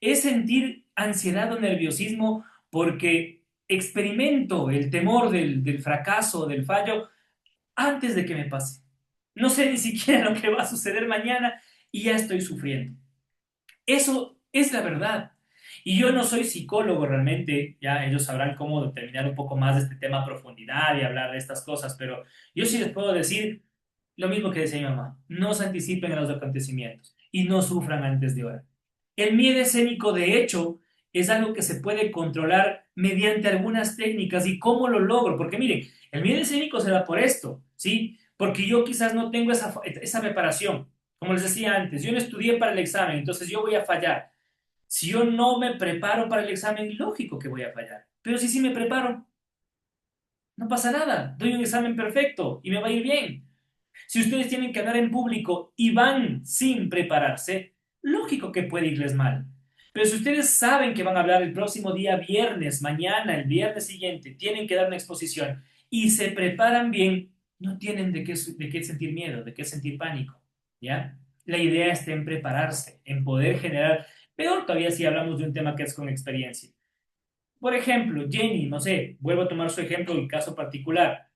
Es sentir ansiedad o nerviosismo porque experimento el temor del fracaso, del fallo, antes de que me pase. No sé ni siquiera lo que va a suceder mañana y ya estoy sufriendo. Eso es la verdad. Y yo no soy psicólogo realmente, ya ellos sabrán cómo determinar un poco más de este tema a profundidad y hablar de estas cosas, pero yo sí les puedo decir lo mismo que decía mi mamá, no se anticipen a los acontecimientos y no sufran antes de hora. El miedo escénico, de hecho, es algo que se puede controlar mediante algunas técnicas. ¿Y cómo lo logro? Porque miren, el miedo escénico se da por esto, ¿sí? Porque yo quizás no tengo esa preparación. Como les decía antes, yo no estudié para el examen, entonces yo voy a fallar. Si yo no me preparo para el examen, lógico que voy a fallar. Pero si sí me preparo, no pasa nada. Doy un examen perfecto y me va a ir bien. Si ustedes tienen que hablar en público y van sin prepararse, lógico que puede irles mal. Pero si ustedes saben que van a hablar el próximo día viernes, mañana, el viernes siguiente, tienen que dar una exposición y se preparan bien, no tienen de qué sentir miedo, de qué sentir pánico, ¿ya? La idea está en prepararse, en poder generar, peor todavía si hablamos de un tema que es con experiencia. Por ejemplo, Jenny, no sé, vuelvo a tomar su ejemplo, el caso particular.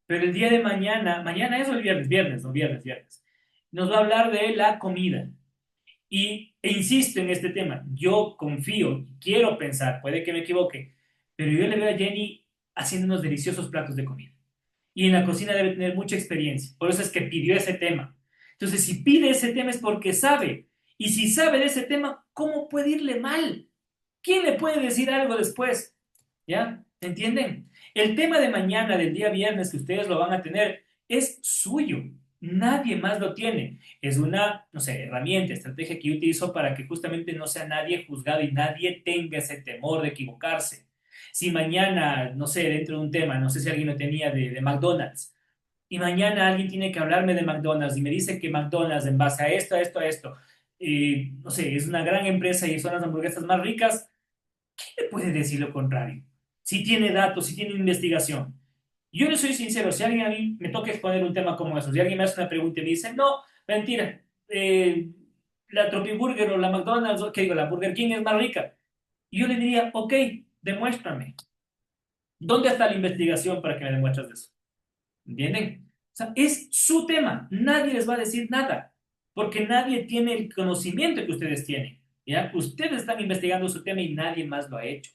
Pero el día de mañana, mañana es o el viernes, viernes, no viernes, viernes, nos va a hablar de la comida. E insisto en este tema, yo confío, quiero pensar, puede que me equivoque, pero yo le veo a Jenny haciendo unos deliciosos platos de comida. Y en la cocina debe tener mucha experiencia, por eso es que pidió ese tema. Entonces, si pide ese tema es porque sabe. Y si sabe de ese tema, ¿cómo puede irle mal? ¿Quién le puede decir algo después? ¿Ya? ¿Entienden? El tema de mañana, del día viernes, que ustedes lo van a tener, es suyo. Nadie más lo tiene. Es una, no sé, herramienta, estrategia que yo utilizo para que justamente no sea nadie juzgado y nadie tenga ese temor de equivocarse. Si mañana, no sé, dentro de un tema, no sé si alguien lo tenía de McDonald's, y mañana alguien tiene que hablarme de McDonald's y me dice que McDonald's en base a esto, a esto, a esto, no sé, es una gran empresa y son las hamburguesas más ricas, ¿qué puede decir lo contrario? Si tiene datos, si tiene investigación. Yo le soy sincero, si alguien a mí me toca exponer un tema como eso, si alguien me hace una pregunta y me dice, no, mentira, la Tropiburger o la McDonald's, o qué digo, la Burger King es más rica. Y yo le diría, ok, demuéstrame. ¿Dónde está la investigación para que me demuestres eso? ¿Entienden? O sea, es su tema. Nadie les va a decir nada, porque nadie tiene el conocimiento que ustedes tienen. ¿Ya? Ustedes están investigando su tema y nadie más lo ha hecho.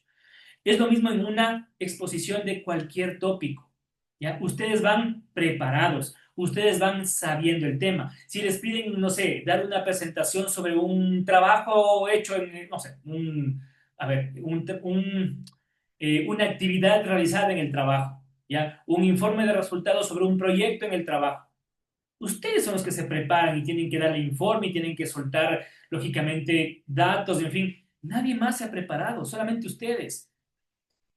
Es lo mismo en una exposición de cualquier tópico. ¿Ya? Ustedes van preparados, ustedes van sabiendo el tema. Si les piden, no sé, dar una presentación sobre un trabajo hecho en, no sé, a ver, una actividad realizada en el trabajo, ¿ya? Un informe de resultados sobre un proyecto en el trabajo. Ustedes son los que se preparan y tienen que darle informe y tienen que soltar, lógicamente, datos, en fin. Nadie más se ha preparado, solamente ustedes.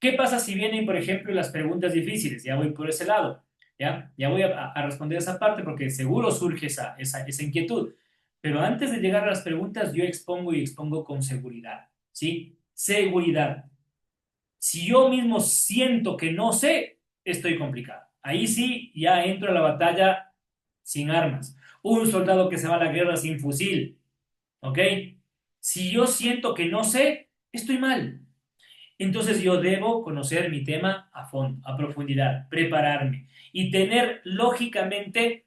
¿Qué pasa si vienen, por ejemplo, las preguntas difíciles? Ya voy por ese lado, ¿ya? Ya voy a responder esa parte porque seguro surge esa inquietud. Pero antes de llegar a las preguntas, yo expongo y expongo con seguridad, ¿sí? Seguridad. Si yo mismo siento que no sé, estoy complicado. Ahí sí, ya entro a la batalla sin armas. Un soldado que se va a la guerra sin fusil, ¿ok? Si yo siento que no sé, estoy mal. Entonces yo debo conocer mi tema a fondo, a profundidad, prepararme y tener lógicamente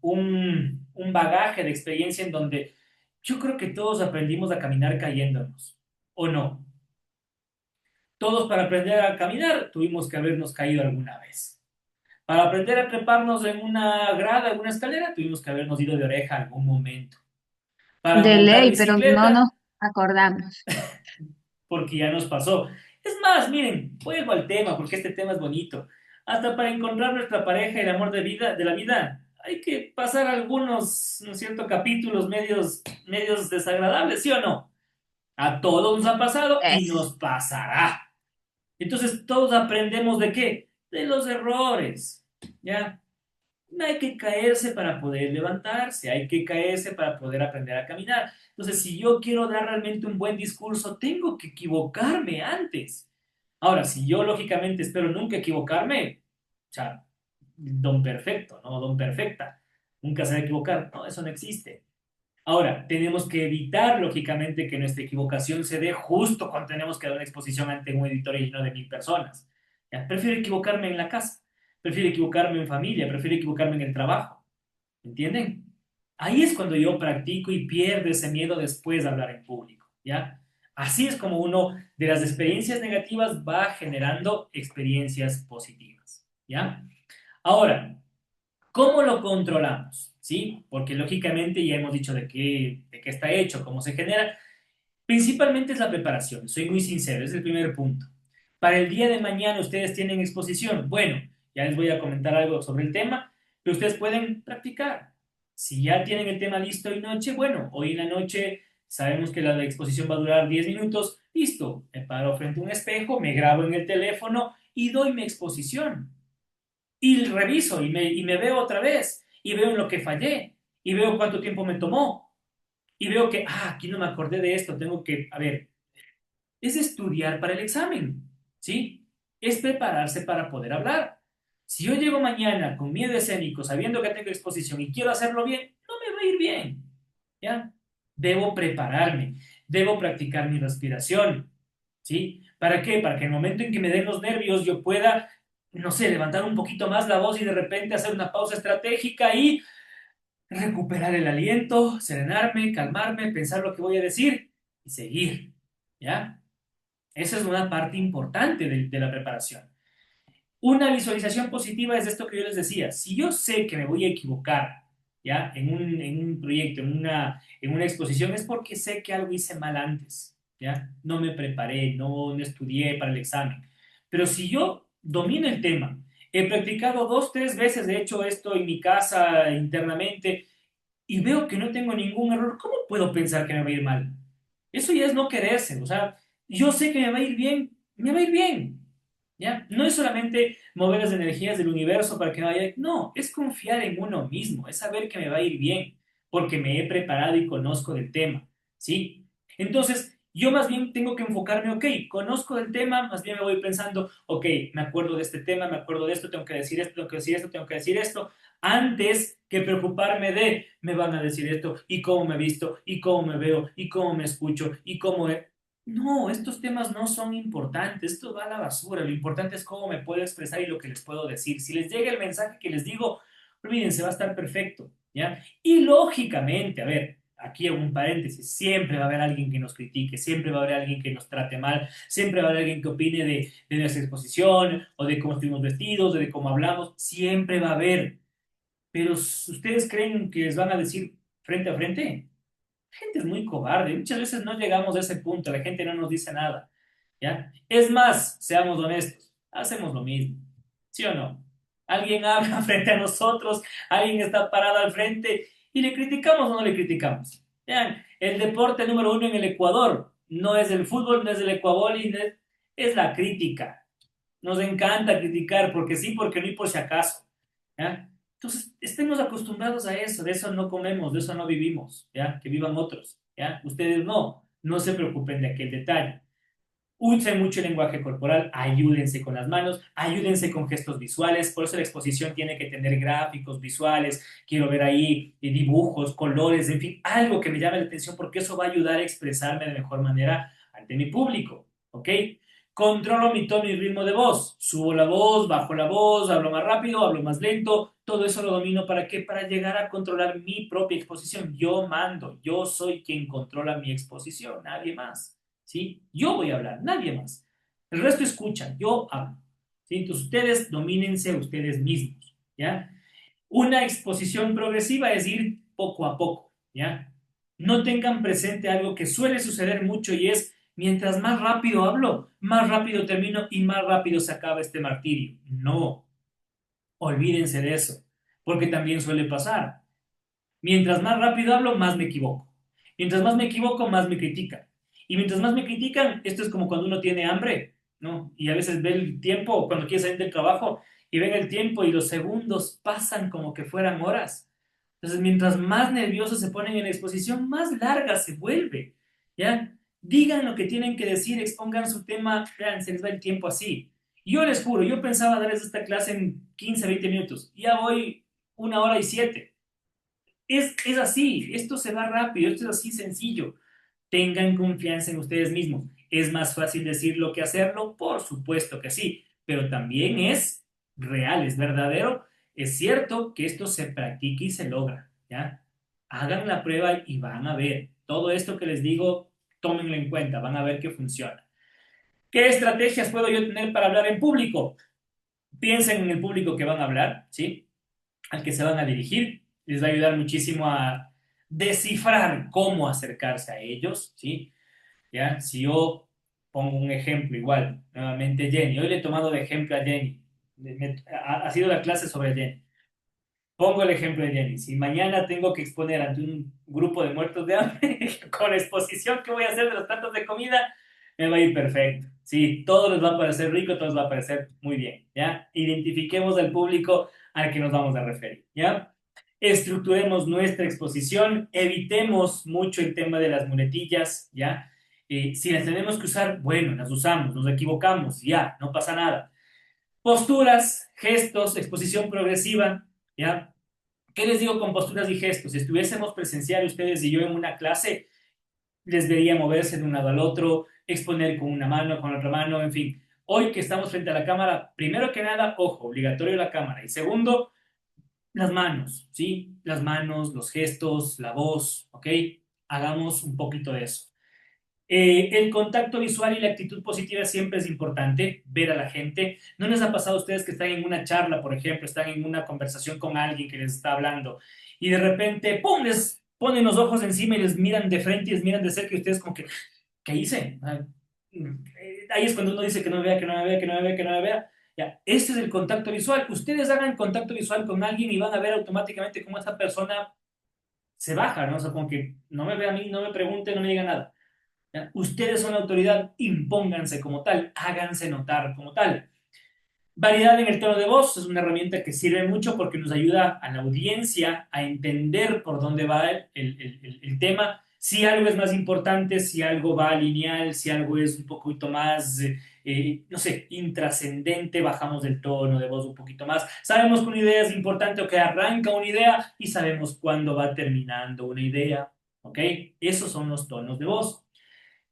un bagaje de experiencia en donde yo creo que todos aprendimos a caminar cayéndonos, ¿o no? Todos para aprender a caminar tuvimos que habernos caído alguna vez. Para aprender a treparnos en una grada, en una escalera, tuvimos que habernos ido de oreja algún momento. Para De montar ley, pero no bicicleta, nos acordamos. porque ya nos pasó. Es más, miren, vuelvo al tema, porque este tema es bonito. Hasta para encontrar nuestra pareja y el amor de la vida, hay que pasar algunos, ¿no es cierto?, capítulos medios desagradables, ¿sí o no? A todos nos ha pasado y Es. nos pasará. Entonces, todos aprendemos de qué? De los errores, ¿ya? No hay que caerse para poder levantarse, hay que caerse para poder aprender a caminar. Entonces, si yo quiero dar realmente un buen discurso, tengo que equivocarme antes. Ahora, si yo lógicamente espero nunca equivocarme, o sea, don perfecto, ¿no? Don perfecta, nunca se va a equivocar. No, eso no existe. Ahora, tenemos que evitar, lógicamente, que nuestra equivocación se dé justo cuando tenemos que dar una exposición ante un auditorio lleno de 1000 personas. ¿Ya? Prefiero equivocarme en la casa, prefiero equivocarme en familia, prefiero equivocarme en el trabajo. ¿Entienden? Ahí es cuando yo practico y pierdo ese miedo después de hablar en público. ¿Ya? Así es como uno de las experiencias negativas va generando experiencias positivas, ¿ya? Ahora, ¿cómo lo controlamos? ¿Sí? Porque lógicamente ya hemos dicho de qué está hecho, cómo se genera. Principalmente es la preparación, soy muy sincero, es el primer punto. Para el día de mañana ustedes tienen exposición. Bueno, ya les voy a comentar algo sobre el tema, pero ustedes pueden practicar. Si ya tienen el tema listo hoy noche, bueno, hoy en la noche sabemos que la exposición va a durar 10 minutos, listo, me paro frente a un espejo, me grabo en el teléfono y doy mi exposición. Y reviso y me veo otra vez y veo en lo que fallé y veo cuánto tiempo me tomó y veo que, aquí no me acordé de esto, tengo que, a ver, es estudiar para el examen, ¿sí? Es prepararse para poder hablar. Si yo llego mañana con miedo escénico, sabiendo que tengo exposición y quiero hacerlo bien, no me va a ir bien, ¿ya? Debo prepararme, debo practicar mi respiración, ¿sí? ¿Para qué? Para que en el momento en que me den los nervios yo pueda, no sé, levantar un poquito más la voz y de repente hacer una pausa estratégica y recuperar el aliento, serenarme, calmarme, pensar lo que voy a decir y seguir, ¿ya? Esa es una parte importante de la preparación. Una visualización positiva es esto que yo les decía. Si yo sé que me voy a equivocar, ¿ya? En un proyecto, en una exposición, es porque sé que algo hice mal antes, ¿ya? No me preparé, no estudié para el examen. Pero si yo domino el tema, he practicado 2, 3 veces, de hecho, esto en mi casa internamente, y veo que no tengo ningún error, ¿cómo puedo pensar que me va a ir mal? Eso ya es no quererse, o sea, yo sé que me va a ir bien, me va a ir bien, ¿ya? No es solamente mover las energías del universo para que me vaya bien, no, es confiar en uno mismo, es saber que me va a ir bien, porque me he preparado y conozco del tema, ¿sí? Entonces, yo más bien tengo que enfocarme, ok, conozco del tema, más bien me voy pensando, ok, me acuerdo de este tema, me acuerdo de esto, tengo que decir esto, tengo que decir esto, tengo que decir esto, antes que preocuparme de me van a decir esto y cómo me he visto y cómo me veo y cómo me escucho y cómo... No, estos temas no son importantes, esto va a la basura, lo importante es cómo me puedo expresar y lo que les puedo decir. Si les llega el mensaje que les digo, olvídense, va a estar perfecto, ¿ya? Y lógicamente, a ver, aquí hago un paréntesis, siempre va a haber alguien que nos critique, siempre va a haber alguien que nos trate mal, siempre va a haber alguien que opine de nuestra exposición o de cómo estuvimos vestidos, o de cómo hablamos, siempre va a haber. Pero ¿ustedes creen que les van a decir frente a frente? La gente es muy cobarde. Muchas veces no llegamos a ese punto. La gente no nos dice nada. ¿Ya? Es más, seamos honestos. Hacemos lo mismo. ¿Sí o no? Alguien habla frente a nosotros, alguien está parado al frente y le criticamos o no le criticamos. Vean, el deporte número uno en el Ecuador no es el fútbol, no es el ecuavoli, es la crítica. Nos encanta criticar porque sí, porque no y por si acaso. ¿Ya? Entonces, estemos acostumbrados a eso, de eso no comemos, de eso no vivimos, ¿ya? Que vivan otros, ¿ya? Ustedes no se preocupen de aquel detalle. Usen mucho el lenguaje corporal, ayúdense con las manos, ayúdense con gestos visuales, por eso la exposición tiene que tener gráficos visuales, quiero ver ahí dibujos, colores, en fin, algo que me llame la atención porque eso va a ayudar a expresarme de mejor manera ante mi público, ¿ok? Controlo mi tono y ritmo de voz, subo la voz, bajo la voz, hablo más rápido, hablo más lento, todo eso lo domino ¿para qué? Para llegar a controlar mi propia exposición. Yo mando, yo soy quien controla mi exposición, nadie más. ¿Sí? Yo voy a hablar, nadie más. El resto escucha, yo hablo. ¿Sí? Entonces ustedes domínense ustedes mismos, ¿ya? Una exposición progresiva es ir poco a poco, ¿ya? No tengan presente algo que suele suceder mucho y es, mientras más rápido hablo, más rápido termino y más rápido se acaba este martirio. No, olvídense de eso, porque también suele pasar. Mientras más rápido hablo, más me equivoco. Mientras más me equivoco, más me critican. Y mientras más me critican, esto es como cuando uno tiene hambre, ¿no? Y a veces ve el tiempo, cuando quiere salir del trabajo, y ven el tiempo y los segundos pasan como que fueran horas. Entonces, mientras más nerviosos se ponen en la exposición, más larga se vuelve, ¿ya? Digan lo que tienen que decir, expongan su tema, vean, se les va el tiempo así. Yo les juro, yo pensaba darles esta clase en 15, 20 minutos. Ya voy 1 hora y 7. Es así, esto se va rápido, esto es así sencillo. Tengan confianza en ustedes mismos. ¿Es más fácil decirlo que hacerlo? Por supuesto que sí, pero también es real, es verdadero. Es cierto que esto se practica y se logra, ¿ya? Hagan la prueba y van a ver. Todo esto que les digo tómenlo en cuenta, van a ver que funciona. ¿Qué estrategias puedo yo tener para hablar en público? Piensen en el público que van a hablar, ¿sí? Al que se van a dirigir. Les va a ayudar muchísimo a descifrar cómo acercarse a ellos, ¿sí? ¿Ya? Si yo pongo un ejemplo igual, nuevamente Jenny, hoy le he tomado de ejemplo a Jenny, ha sido la clase sobre Jenny. Pongo el ejemplo de Jenny. Si mañana tengo que exponer ante un grupo de muertos de hambre con la exposición que voy a hacer de los platos de comida, me va a ir perfecto. Sí, todo les va a parecer rico, todo les va a parecer muy bien. ¿Ya? Identifiquemos al público al que nos vamos a referir. ¿Ya? Estructuremos nuestra exposición, evitemos mucho el tema de las muletillas. ¿Ya? Si las tenemos que usar, bueno, las usamos, nos equivocamos, ya, no pasa nada. Posturas, gestos, exposición progresiva. ¿Ya? ¿Qué les digo con posturas y gestos? Si estuviésemos presencial ustedes y yo en una clase, les vería moverse de un lado al otro, exponer con una mano, con otra mano, en fin. Hoy que estamos frente a la cámara, primero que nada, ojo, obligatorio la cámara. Y segundo, las manos, ¿sí? Las manos, los gestos, la voz, ¿ok? Hagamos un poquito de eso. El contacto visual y la actitud positiva siempre es importante, ver a la gente. ¿No les ha pasado a ustedes que están en una charla, por ejemplo, están en una conversación con alguien que les está hablando y de repente, ¡pum!, les ponen los ojos encima y les miran de frente y les miran de cerca y ustedes como que, ¿qué hice? Ahí es cuando uno dice que no me vea, que no me vea, que no me vea, que no me vea. Ya, este es el contacto visual. Ustedes hagan contacto visual con alguien y van a ver automáticamente cómo esa persona se baja, ¿no? O sea, como que no me ve a mí, no me pregunte, no me diga nada. ¿Ya? Ustedes son la autoridad, impónganse como tal, háganse notar como tal. Variedad en el tono de voz es una herramienta que sirve mucho porque nos ayuda a la audiencia a entender por dónde va el tema. Si algo es más importante, si algo va lineal, si algo es un poquito más, no sé, intrascendente, bajamos el tono de voz un poquito más. Sabemos que una idea es importante o que arranca una idea y sabemos cuándo va terminando una idea. ¿Ok? Esos son los tonos de voz.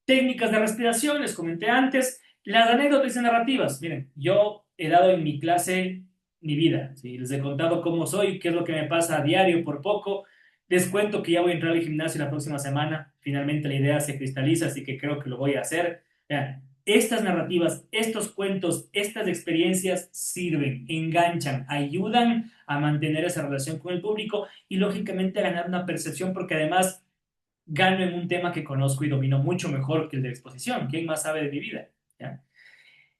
Técnicas de respiración, les comenté antes. Las anécdotas y narrativas. Miren, yo he dado en mi clase mi vida. ¿Sí? Les he contado cómo soy, qué es lo que me pasa a diario por poco. Les cuento que ya voy a entrar al gimnasio la próxima semana. Finalmente la idea se cristaliza, así que creo que lo voy a hacer. Vean, estas narrativas, estos cuentos, estas experiencias sirven, enganchan, ayudan a mantener esa relación con el público y lógicamente a ganar una percepción porque además gano en un tema que conozco y domino mucho mejor que el de exposición. ¿Quién más sabe de mi vida? ¿Ya?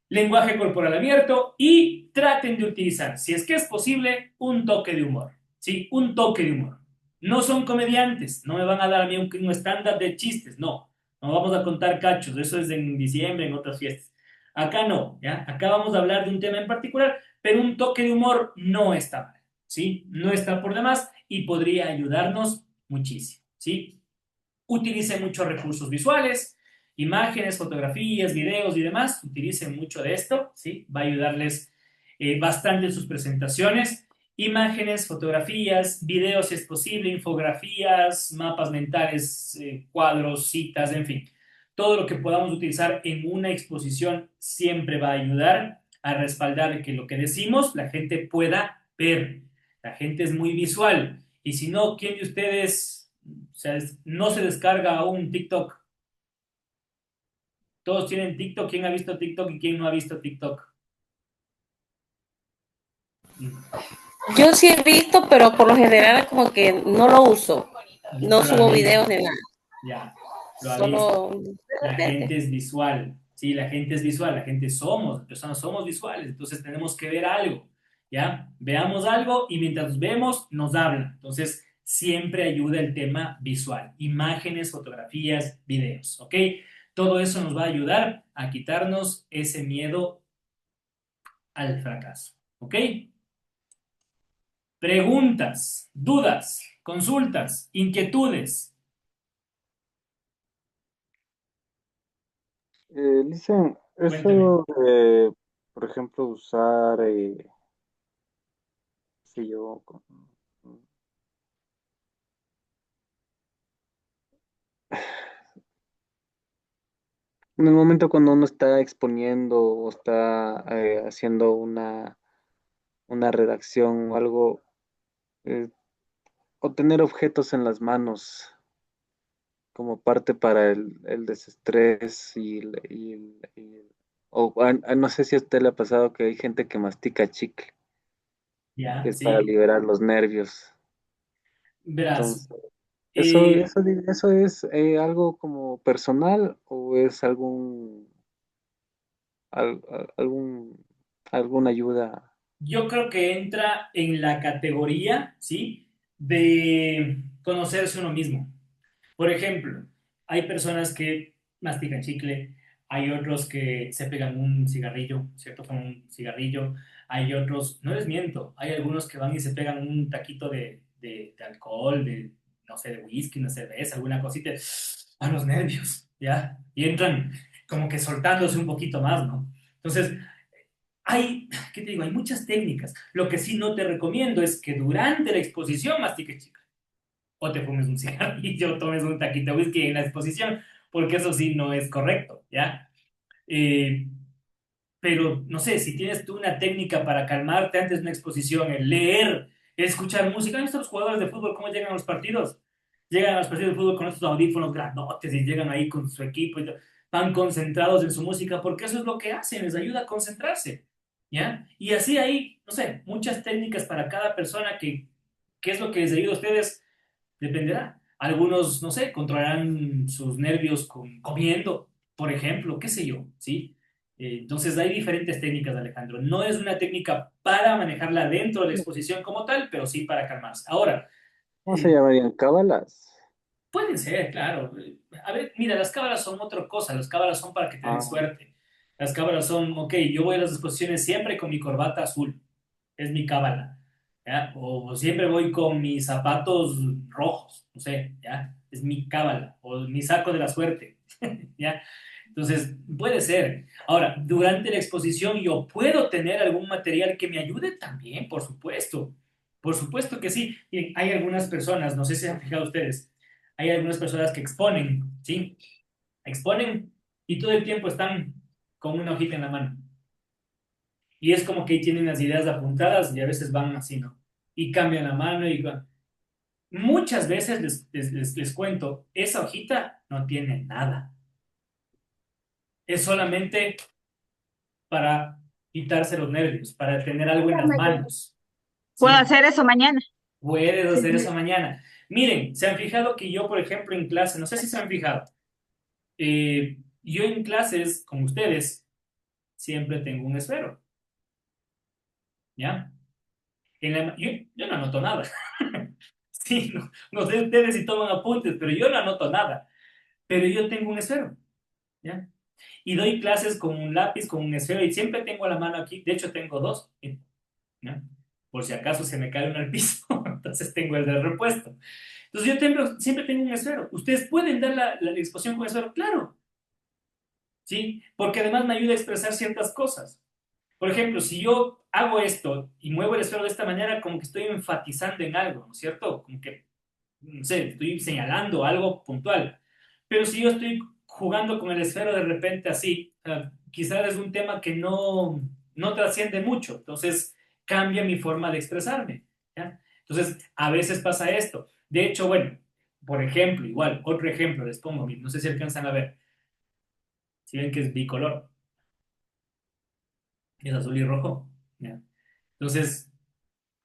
Lenguaje corporal abierto y traten de utilizar, si es que es posible, un toque de humor. ¿Sí? Un toque de humor. No son comediantes, no me van a dar a mí un estándar de chistes, no. No vamos a contar cachos, eso es en diciembre, en otras fiestas. Acá no, ¿ya? Acá vamos a hablar de un tema en particular, pero un toque de humor no está mal, ¿sí? No está por demás y podría ayudarnos muchísimo, ¿sí? Utilicen muchos recursos visuales, imágenes, fotografías, videos y demás. Utilicen mucho de esto, ¿sí? Va a ayudarles bastante en sus presentaciones. Imágenes, fotografías, videos si es posible, infografías, mapas mentales, cuadros, citas, en fin. Todo lo que podamos utilizar en una exposición siempre va a ayudar a respaldar que lo que decimos la gente pueda ver. La gente es muy visual. Y si no, ¿quién de ustedes, o sea, no se descarga un TikTok? Todos tienen TikTok. ¿Quién ha visto TikTok y quién no ha visto TikTok? Yo sí he visto, pero por lo general como que no lo uso. No subo videos ni nada. Ya, lo ha Solo visto. La gente es visual. Sí, la gente es visual. La gente somos, las personas somos visuales. Entonces tenemos que ver algo. ¿Ya? Veamos algo y mientras vemos, nos hablan. Entonces, siempre ayuda el tema visual. Imágenes, fotografías, videos. ¿Ok? Todo eso nos va a ayudar a quitarnos ese miedo al fracaso. ¿Ok? Preguntas, dudas, consultas, inquietudes. Dicen, Cuéntame. eso de, por ejemplo, usar, qué sé yo, en el momento cuando uno está exponiendo o está haciendo una redacción o algo, eh, o tener objetos en las manos, como parte para el desestrés no sé si a usted le ha pasado que hay gente que mastica chicle, que Ya, es para sí. liberar los nervios. Verás, Entonces, eh, eso es algo como personal o es algún, alguna ayuda. yo creo que entra en la categoría, ¿sí? De conocerse uno mismo. Por ejemplo, hay personas que mastican chicle, hay otros que se pegan un cigarrillo, ¿cierto? Con un cigarrillo. Hay otros, no les miento, hay algunos que van y se pegan un taquito de alcohol, de, no sé, de whisky, una cerveza, alguna cosita, a los nervios, ¿ya? Y entran como que soltándose un poquito más, ¿no? Entonces, hay, ¿qué te digo? Hay muchas técnicas. Lo que sí no te recomiendo es que durante la exposición mastiques chicle o te fumes un cigarrillo, o tomes un taquito de whisky en la exposición, porque eso sí no es correcto, ¿ya? Eh, pero no sé, si tienes tú una técnica para calmarte antes de una exposición, el leer, el escuchar música. ¿Han visto los jugadores de fútbol cómo llegan a los partidos? Llegan a los partidos de fútbol con estos audífonos grandotes y llegan ahí con su equipo y van concentrados en su música, porque eso es lo que hacen, les ayuda a concentrarse, ¿ya? Y así hay, no sé, muchas técnicas para cada persona que, ¿qué es lo que les ayuda a ustedes? Dependerá. Algunos, no sé, controlarán sus nervios comiendo, por ejemplo, qué sé yo, ¿sí? Entonces hay diferentes técnicas, Alejandro. No es una técnica para manejarla dentro de la exposición como tal, pero sí para calmarse. Ahora, ¿Cómo se eh, llamarían? ¿Cábalas? pueden ser, claro. A ver, mira, las cábalas son otra cosa. Las cábalas son para que te den Ah, suerte. Las cábalas son, ok, yo voy a las exposiciones siempre con mi corbata azul. Es mi cábala. ¿Ya? O siempre voy con mis zapatos rojos. No sé, ¿ya? Es mi cábala. O mi saco de la suerte. ¿Ya? Entonces, puede ser. Ahora, durante la exposición yo puedo tener algún material que me ayude también, por supuesto. Por supuesto que sí. Y hay algunas personas, no sé si se han fijado ustedes, hay algunas personas que exponen, ¿sí? Exponen y todo el tiempo están con una hojita en la mano. Y es como que tienen las ideas apuntadas y a veces van así, ¿no? Y cambian la mano y muchas veces les cuento, esa hojita no tiene nada. Es solamente para quitarse los nervios, para tener algo en las manos, Puedo ¿sí? hacer eso mañana. Puedes hacer eso mañana. Miren, se han fijado que yo, por ejemplo, en clase, no sé si se han fijado, yo en clases con ustedes siempre tengo un esfero, ¿ya? Yo no anoto nada. Sí, no, no sé ustedes si toman apuntes, pero yo no anoto nada. Pero yo tengo un esfero, ¿ya? Y doy clases con un lápiz, con un esfero, y siempre tengo la mano aquí. De hecho, tengo dos, ¿ya? Por si acaso se me cae uno al piso, entonces tengo el de repuesto. Entonces siempre tengo un esfero. ¿Ustedes pueden dar la exposición con esfero? Claro, ¿sí? Porque además me ayuda a expresar ciertas cosas. Por ejemplo, si yo hago esto y muevo el esfero de esta manera, como que estoy enfatizando en algo, ¿no es cierto? Como que, no sé, estoy señalando algo puntual. Pero si yo estoy jugando con el esfero de repente así, quizás es un tema que no trasciende mucho, entonces cambia mi forma de expresarme, ¿ya? Entonces, a veces pasa esto. De hecho, bueno, por ejemplo, igual, otro ejemplo les pongo, no sé si alcanzan a ver, si ven que es bicolor, es azul y rojo, ¿ya? Entonces,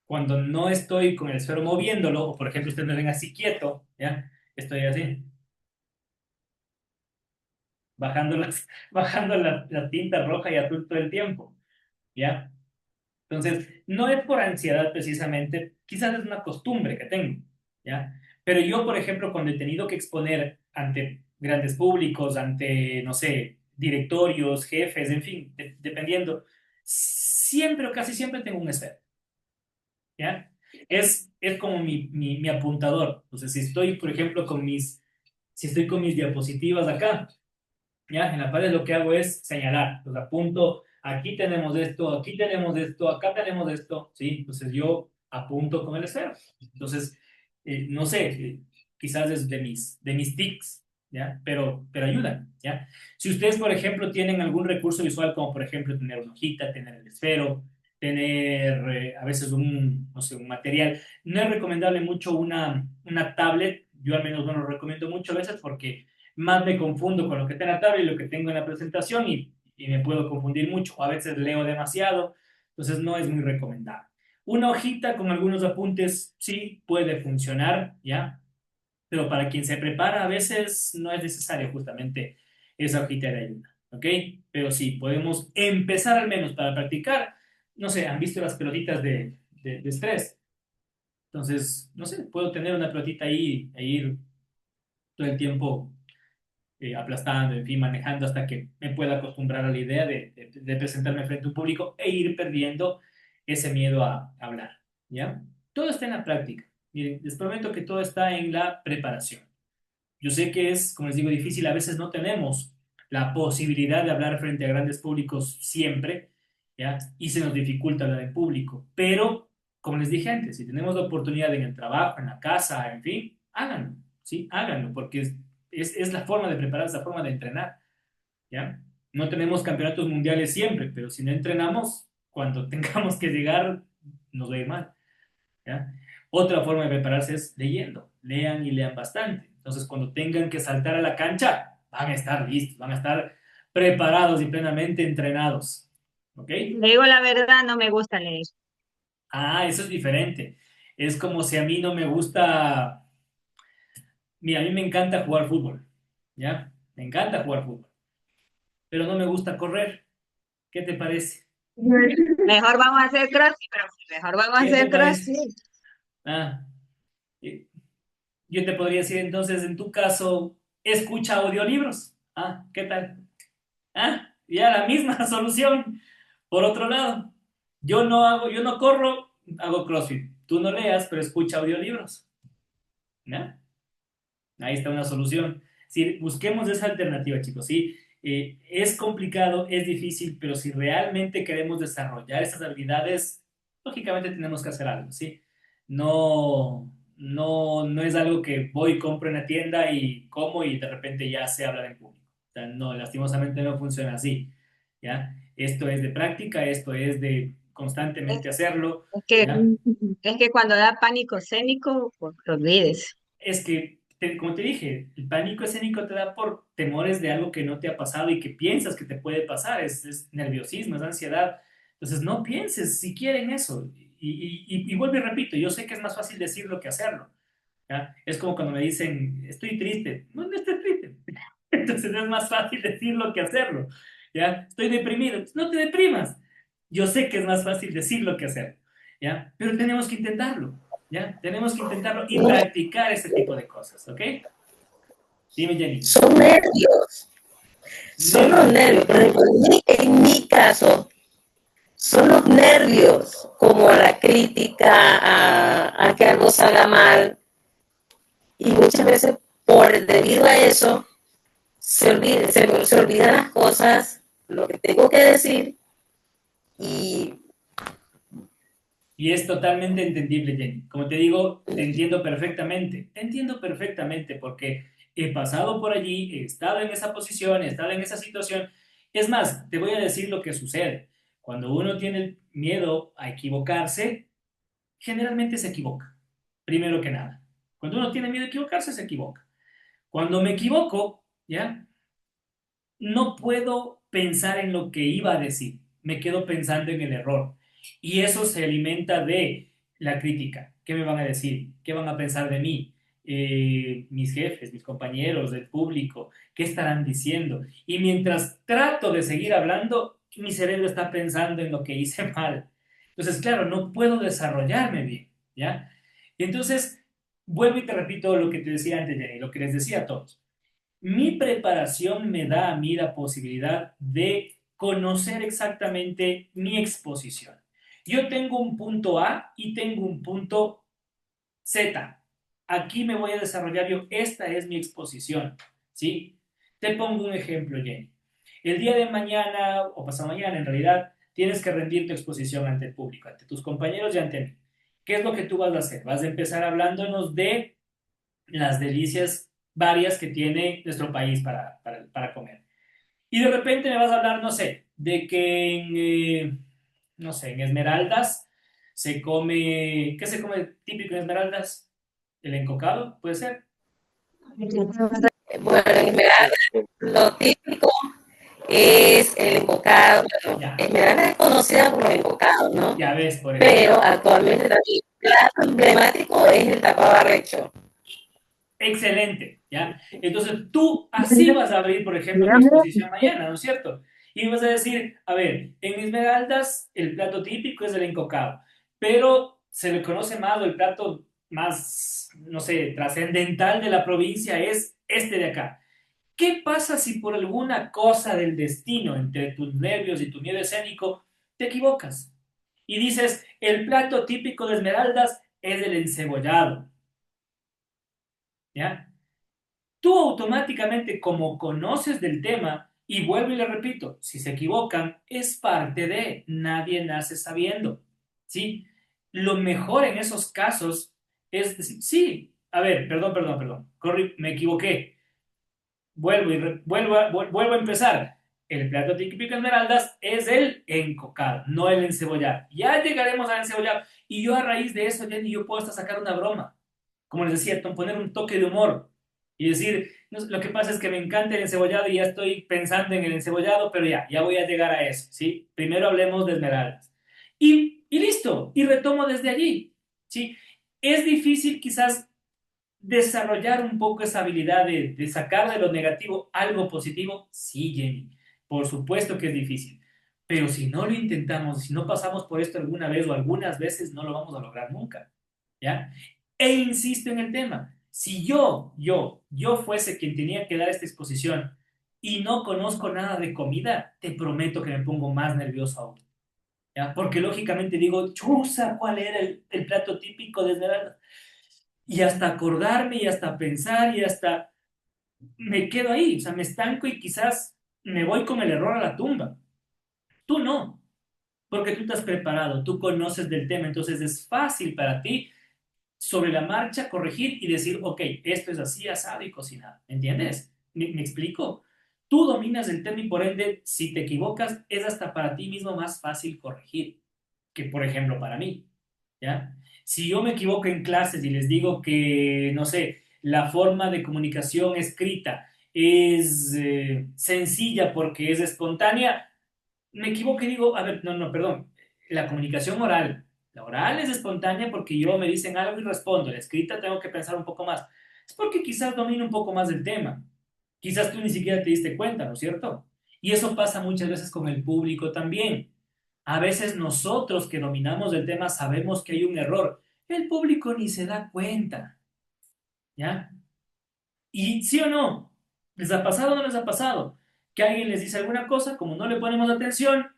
cuando no estoy con el esfero moviéndolo, o por ejemplo, ustedes me ven así quieto, ¿ya? Estoy así, bajando, bajando la tinta roja y azul todo el tiempo, ¿ya? Entonces, no es por ansiedad precisamente, quizás es una costumbre que tengo, ¿ya? Pero yo, por ejemplo, cuando he tenido que exponer ante grandes públicos, ante, no sé, directorios, jefes, en fin, dependiendo, siempre o casi siempre tengo un esfero, ¿ya? Es como mi apuntador. Entonces, si estoy, por ejemplo, si estoy con mis diapositivas acá, ¿ya? En la pared lo que hago es señalar, pues apunto, aquí tenemos esto, acá tenemos esto, ¿sí? Entonces yo apunto con el esfero. Entonces, no sé, quizás es de mis tics, ¿ya? Pero ayudan, ¿ya? Si ustedes, por ejemplo, tienen algún recurso visual, como por ejemplo tener una hojita, tener el esfero, tener a veces no sé, un material, no es recomendable mucho una tablet yo al menos no lo recomiendo mucho a veces porque más me confundo con lo que está en la tabla y lo que tengo en la presentación y me puedo confundir mucho. O a veces leo demasiado, entonces no es muy recomendable. Una hojita con algunos apuntes sí puede funcionar, ¿ya? Pero para quien se prepara a veces no es necesario justamente esa hojita de ayuda, ¿ok? Pero sí, podemos empezar al menos para practicar. No sé, ¿han visto las pelotitas de estrés? Entonces, no sé, puedo tener una pelotita ahí e ir todo el tiempo aplastando, en fin, manejando hasta que me pueda acostumbrar a la idea de presentarme frente a un público e ir perdiendo ese miedo a hablar, ¿ya? Todo está en la práctica. Miren, les prometo que todo está en la preparación. Yo sé que es, como les digo, difícil, a veces no tenemos la posibilidad de hablar frente a grandes públicos siempre, ¿ya? Y se nos dificulta hablar en público, pero, como les dije antes, si tenemos la oportunidad en el trabajo, en la casa, en fin, háganlo, ¿sí? Háganlo, porque es la forma de prepararse, la forma de entrenar, ¿ya? No tenemos campeonatos mundiales siempre, pero si no entrenamos, cuando tengamos que llegar, nos va a ir mal, ¿ya? Otra forma de prepararse es leyendo. Lean y lean bastante. Entonces, cuando tengan que saltar a la cancha, van a estar listos, van a estar preparados y plenamente entrenados. ¿Ok? Le digo la verdad, no me gusta leer. Ah, eso es diferente. Es como si a mí no me gusta. Mira, a mí me encanta jugar fútbol. ¿Ya? Me encanta jugar fútbol. Pero no me gusta correr. ¿Qué te parece? Mejor vamos a hacer CrossFit, profe. Mejor vamos a ¿Qué te hacer parece? CrossFit. Ah, eh, yo te podría decir entonces, en tu caso, escucha audiolibros. Ah, ¿qué tal? Ah, ya la misma solución. Por otro lado, yo no corro, hago CrossFit. Tú no leas, pero escucha audiolibros. ¿No? Ahí está una solución. Si busquemos esa alternativa, chicos, sí. Es complicado, es difícil, pero si realmente queremos desarrollar esas habilidades, lógicamente tenemos que hacer algo, ¿sí? No es algo que voy, compro en la tienda y como y de repente ya sé hablar en público. O sea, no, lastimosamente no funciona así, ¿ya? Esto es de práctica, esto es de Es, constantemente hacerlo, es que, ¿ya? es que cuando da pánico escénico, pues lo olvides. Es que, como te dije, el pánico escénico te da por temores de algo que no te ha pasado y que piensas que te puede pasar. Es nerviosismo, es ansiedad. Entonces, no pienses siquiera en eso. Y vuelvo y repito, yo sé que es más fácil decirlo que hacerlo. ¿Ya? Es como cuando me dicen, estoy triste. No, no estoy triste. Entonces, es más fácil decirlo que hacerlo. ¿Ya? Estoy deprimido. No te deprimas. Yo sé que es más fácil decirlo que hacerlo. ¿Ya? Pero tenemos que intentarlo. ¿Ya? Tenemos que intentarlo y practicar ese tipo de cosas, ¿ok? Dime, Jenny. Son nervios, son los nervios. Por ejemplo, en mi caso, son los nervios, como la crítica a que algo salga mal. Y muchas veces, debido a eso, se olvidan las cosas, lo que tengo que decir, y Y es totalmente entendible, Jenny. Como te digo, te entiendo perfectamente. Te entiendo perfectamente porque he pasado por allí, he estado en esa posición, he estado en esa situación. Es más, te voy a decir lo que sucede. Cuando uno tiene miedo a equivocarse, generalmente se equivoca. Primero que nada. Cuando uno tiene miedo a equivocarse, se equivoca. Cuando me equivoco, ¿ya? No puedo pensar en lo que iba a decir, me quedo pensando en el error. Y eso se alimenta de la crítica. ¿Qué me van a decir? ¿Qué van a pensar de mí? Mis jefes, mis compañeros, el público, ¿qué estarán diciendo? Y mientras trato de seguir hablando, mi cerebro está pensando en lo que hice mal. Entonces, claro, no puedo desarrollarme bien, ¿ya? Y entonces, vuelvo y te repito lo que te decía antes, Jenny, lo que les decía a todos. Mi preparación me da a mí la posibilidad de conocer exactamente mi exposición. Yo tengo un punto A y tengo un punto Z. Aquí me voy a desarrollar yo. Esta es mi exposición. ¿Sí? Te pongo un ejemplo, Jenny. El día de mañana, o pasado mañana en realidad, tienes que rendir tu exposición ante el público, ante tus compañeros y ante mí. ¿Qué es lo que tú vas a hacer? Vas a empezar hablándonos de las delicias varias que tiene nuestro país para comer. Y de repente me vas a hablar, no sé, de que no sé, en Esmeraldas se come, ¿qué se come típico en Esmeraldas? El encocado, puede ser. Bueno, en Esmeralda, lo típico es el encocado. Bueno, Ya. Esmeralda es conocida por los encocados, ¿no? Ya ves, por ejemplo. Pero actualmente también el plato emblemático es el tapabarrecho. Excelente, ¿ya? Entonces tú así vas a abrir, por ejemplo, tu exposición mañana, ¿no es cierto? Y vas a decir, a ver, en Esmeraldas el plato típico es el encocado, pero se le conoce más, o el plato más, no sé, trascendental de la provincia es este de acá. ¿Qué pasa si por alguna cosa del destino, entre tus nervios y tu miedo escénico, te equivocas? Y dices, el plato típico de Esmeraldas es el encebollado, ¿ya? Tú automáticamente, como conoces del tema, y vuelvo y le repito, si se equivocan, es parte de, nadie nace sabiendo, ¿sí? Lo mejor en esos casos es decir, sí, a ver, perdón, me equivoqué, vuelvo a empezar. El plato típico Esmeraldas es el encocado, no el encebollado. Ya llegaremos al encebollado. Y yo a raíz de eso, Jenny, yo puedo hasta sacar una broma. Como les decía, poner un toque de humor y decir, no, lo que pasa es que me encanta el encebollado y ya estoy pensando en el encebollado, pero ya voy a llegar a eso, ¿sí? Primero hablemos de Esmeraldas. Y listo, y retomo desde allí, ¿sí? Es difícil quizás desarrollar un poco esa habilidad de sacar de lo negativo algo positivo. Sí, Jenny, por supuesto que es difícil. Pero si no lo intentamos, si no pasamos por esto alguna vez o algunas veces, no lo vamos a lograr nunca. ¿Ya? E insisto en el tema. Si yo fuese quien tenía que dar esta exposición y no conozco nada de comida, te prometo que me pongo más nervioso aún. ¿Ya? Porque lógicamente digo, chusa, ¿cuál era el plato típico de Esmeralda? Y hasta acordarme y hasta pensar y hasta me quedo ahí, o sea, me estanco y quizás me voy con el error a la tumba. Tú no, porque tú te has preparado, tú conoces del tema, entonces es fácil para ti sobre la marcha corregir y decir, ok, esto es así, asado y cocinado. ¿Entiendes? ¿Me explico? Tú dominas el tema y por ende, si te equivocas, es hasta para ti mismo más fácil corregir que, por ejemplo, para mí. ¿Ya? Si yo me equivoco en clases y les digo que, no sé, la forma de comunicación escrita es sencilla porque es espontánea, me equivoco y digo, a ver, no, perdón, la comunicación oral, la oral es espontánea porque yo me dicen algo y respondo, la escrita tengo que pensar un poco más. Es porque quizás domino un poco más del tema. Quizás tú ni siquiera te diste cuenta, ¿no es cierto? Y eso pasa muchas veces con el público también. A veces nosotros que dominamos el tema sabemos que hay un error. El público ni se da cuenta, ¿ya? Y sí o no, ¿les ha pasado o no les ha pasado? Que alguien les dice alguna cosa, como no le ponemos atención,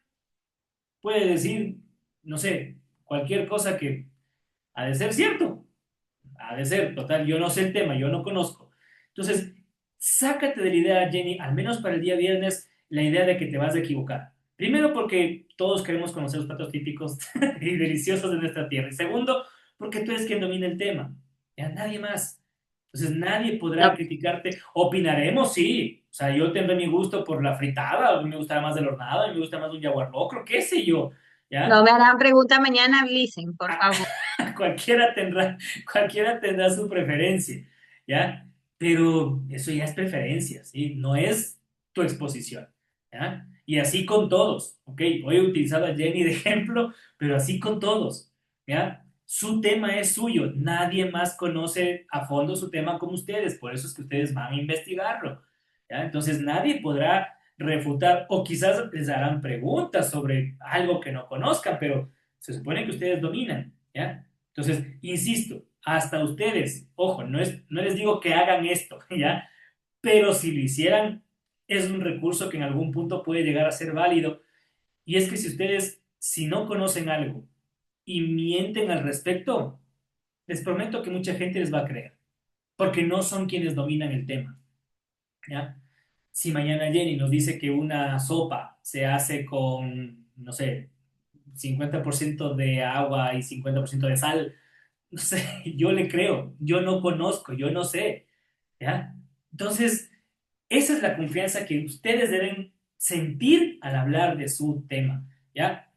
puede decir, no sé, cualquier cosa que ha de ser cierto, ha de ser, total, yo no sé el tema, yo no conozco. Entonces, sácate de la idea, Jenny, al menos para el día viernes, la idea de que te vas a equivocar. Primero, porque todos queremos conocer los platos típicos y deliciosos de nuestra tierra. Y segundo, porque tú eres quien domina el tema, ya nadie más. Entonces, nadie podrá No, criticarte. Opinaremos, sí. O sea, yo tendré mi gusto por la fritada, a mí me gustará más el hornado, a mí me gusta más un jaguar locro, qué sé yo, no ¿ya? me harán pregunta mañana, Glicen, por favor. cualquiera tendrá su preferencia, ¿ya? Pero eso ya es preferencia, ¿sí? No es tu exposición, ¿ya? Y así con todos, ¿ok? Hoy he utilizado a Jenny de ejemplo, pero así con todos, ¿ya? Su tema es suyo, nadie más conoce a fondo su tema como ustedes, por eso es que ustedes van a investigarlo, ¿ya? Entonces nadie podrá refutar o quizás les harán preguntas sobre algo que no conozcan, pero se supone que ustedes dominan, ¿ya? Entonces, insisto, hasta ustedes, ojo, no les digo que hagan esto, ¿ya? Pero si lo hicieran, es un recurso que en algún punto puede llegar a ser válido. Y es que si ustedes, si no conocen algo y mienten al respecto, les prometo que mucha gente les va a creer, porque no son quienes dominan el tema, ¿ya? Si mañana Jenny nos dice que una sopa se hace con, no sé, 50% de agua y 50% de sal, no sé, yo le creo, yo no conozco, yo no sé, ¿ya? Entonces, esa es la confianza que ustedes deben sentir al hablar de su tema, ¿ya?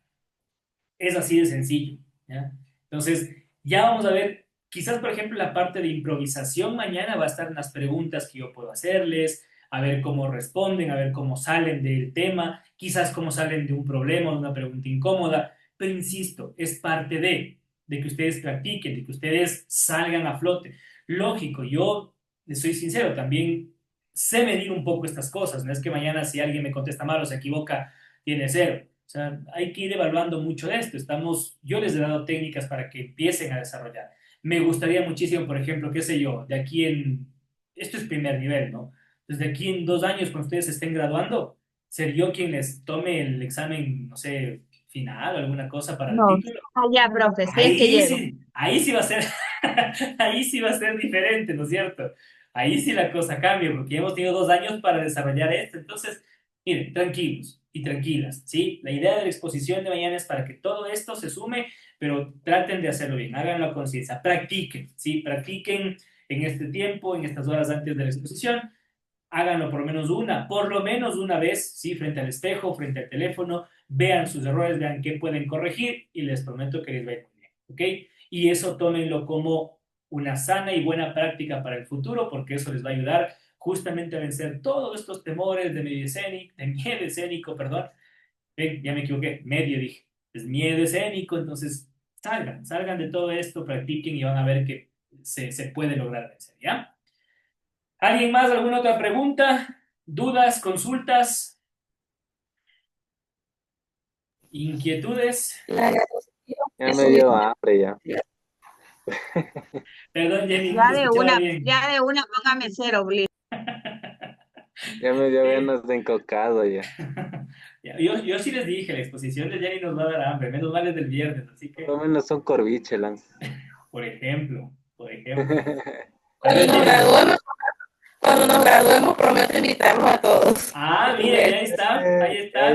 Es así de sencillo, ¿ya? Entonces, ya vamos a ver Quizás, por ejemplo, la parte de improvisación mañana va a estar en las preguntas que yo puedo hacerles, a ver cómo responden, a ver cómo salen del tema, quizás cómo salen de un problema, de una pregunta incómoda, pero insisto, es parte de que ustedes practiquen, de que ustedes salgan a flote. Lógico, yo les soy sincero, también sé medir un poco estas cosas, no es que mañana si alguien me contesta mal o se equivoca, tiene cero. O sea, hay que ir evaluando mucho de esto. Yo les he dado técnicas para que empiecen a desarrollar. Me gustaría muchísimo, por ejemplo, qué sé yo, esto es primer nivel, ¿no? Desde aquí en 2 años, cuando ustedes se estén graduando, ser yo quien les tome el examen, no sé, final o alguna cosa para el No, título. ya, profe, si es que llego. Ahí sí va a ser, ahí sí va a ser diferente, ¿no es cierto? Ahí sí la cosa cambia, porque hemos tenido 2 años para desarrollar esto. Entonces, miren, tranquilos y tranquilas, ¿sí? La idea de la exposición de mañana es para que todo esto se sume, pero traten de hacerlo bien, háganlo a conciencia, practiquen, ¿sí? Practiquen en este tiempo, en estas horas antes de la exposición, háganlo por lo menos una vez, ¿sí? Frente al espejo, frente al teléfono, vean sus errores, vean qué pueden corregir y les prometo que les va a ir muy bien, ¿ok? Y eso tómenlo como una sana y buena práctica para el futuro, porque eso les va a ayudar justamente a vencer todos estos temores de miedo escénico, perdón. Ya me equivoqué, medio dije, es miedo escénico, entonces salgan de todo esto, practiquen y van a ver que se puede lograr vencer, ¿ya? ¿Alguien más? ¿Alguna otra pregunta? ¿Dudas? ¿Consultas? ¿Inquietudes? Ya me dio hambre ya. Perdón, Jenny, no te escuchaba bien. Ya de una, póngame cero, please. Ya me dio ganas de encocado ya. Yo sí les dije, la exposición de Jenny nos va a dar hambre, menos mal es del viernes, así Por que, lo menos son corviche, Lance. por ejemplo. A ver, Jenny. Cuando nos graduemos, prometo invitarlos a todos. Ah, miren, ahí está, ahí está.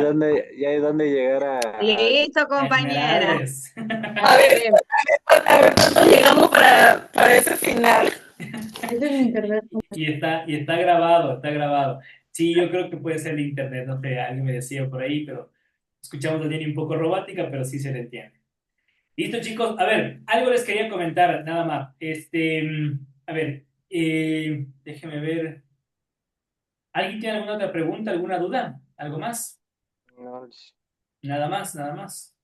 Ya hay donde llegar Listo, A compañera. Esmeraldas. A ver, a ver cuándo llegamos para ese final. Eso es internet. Y está grabado, está grabado. Sí, yo creo que puede ser de internet, no sé, alguien me decía por ahí, pero escuchamos a Jenny un poco robótica, pero sí se le entiende. Listo, chicos. A ver, algo les quería comentar, nada más. A ver, déjeme ver. ¿Alguien tiene alguna otra pregunta, alguna duda? ¿Algo más? No, Nada más, nada más.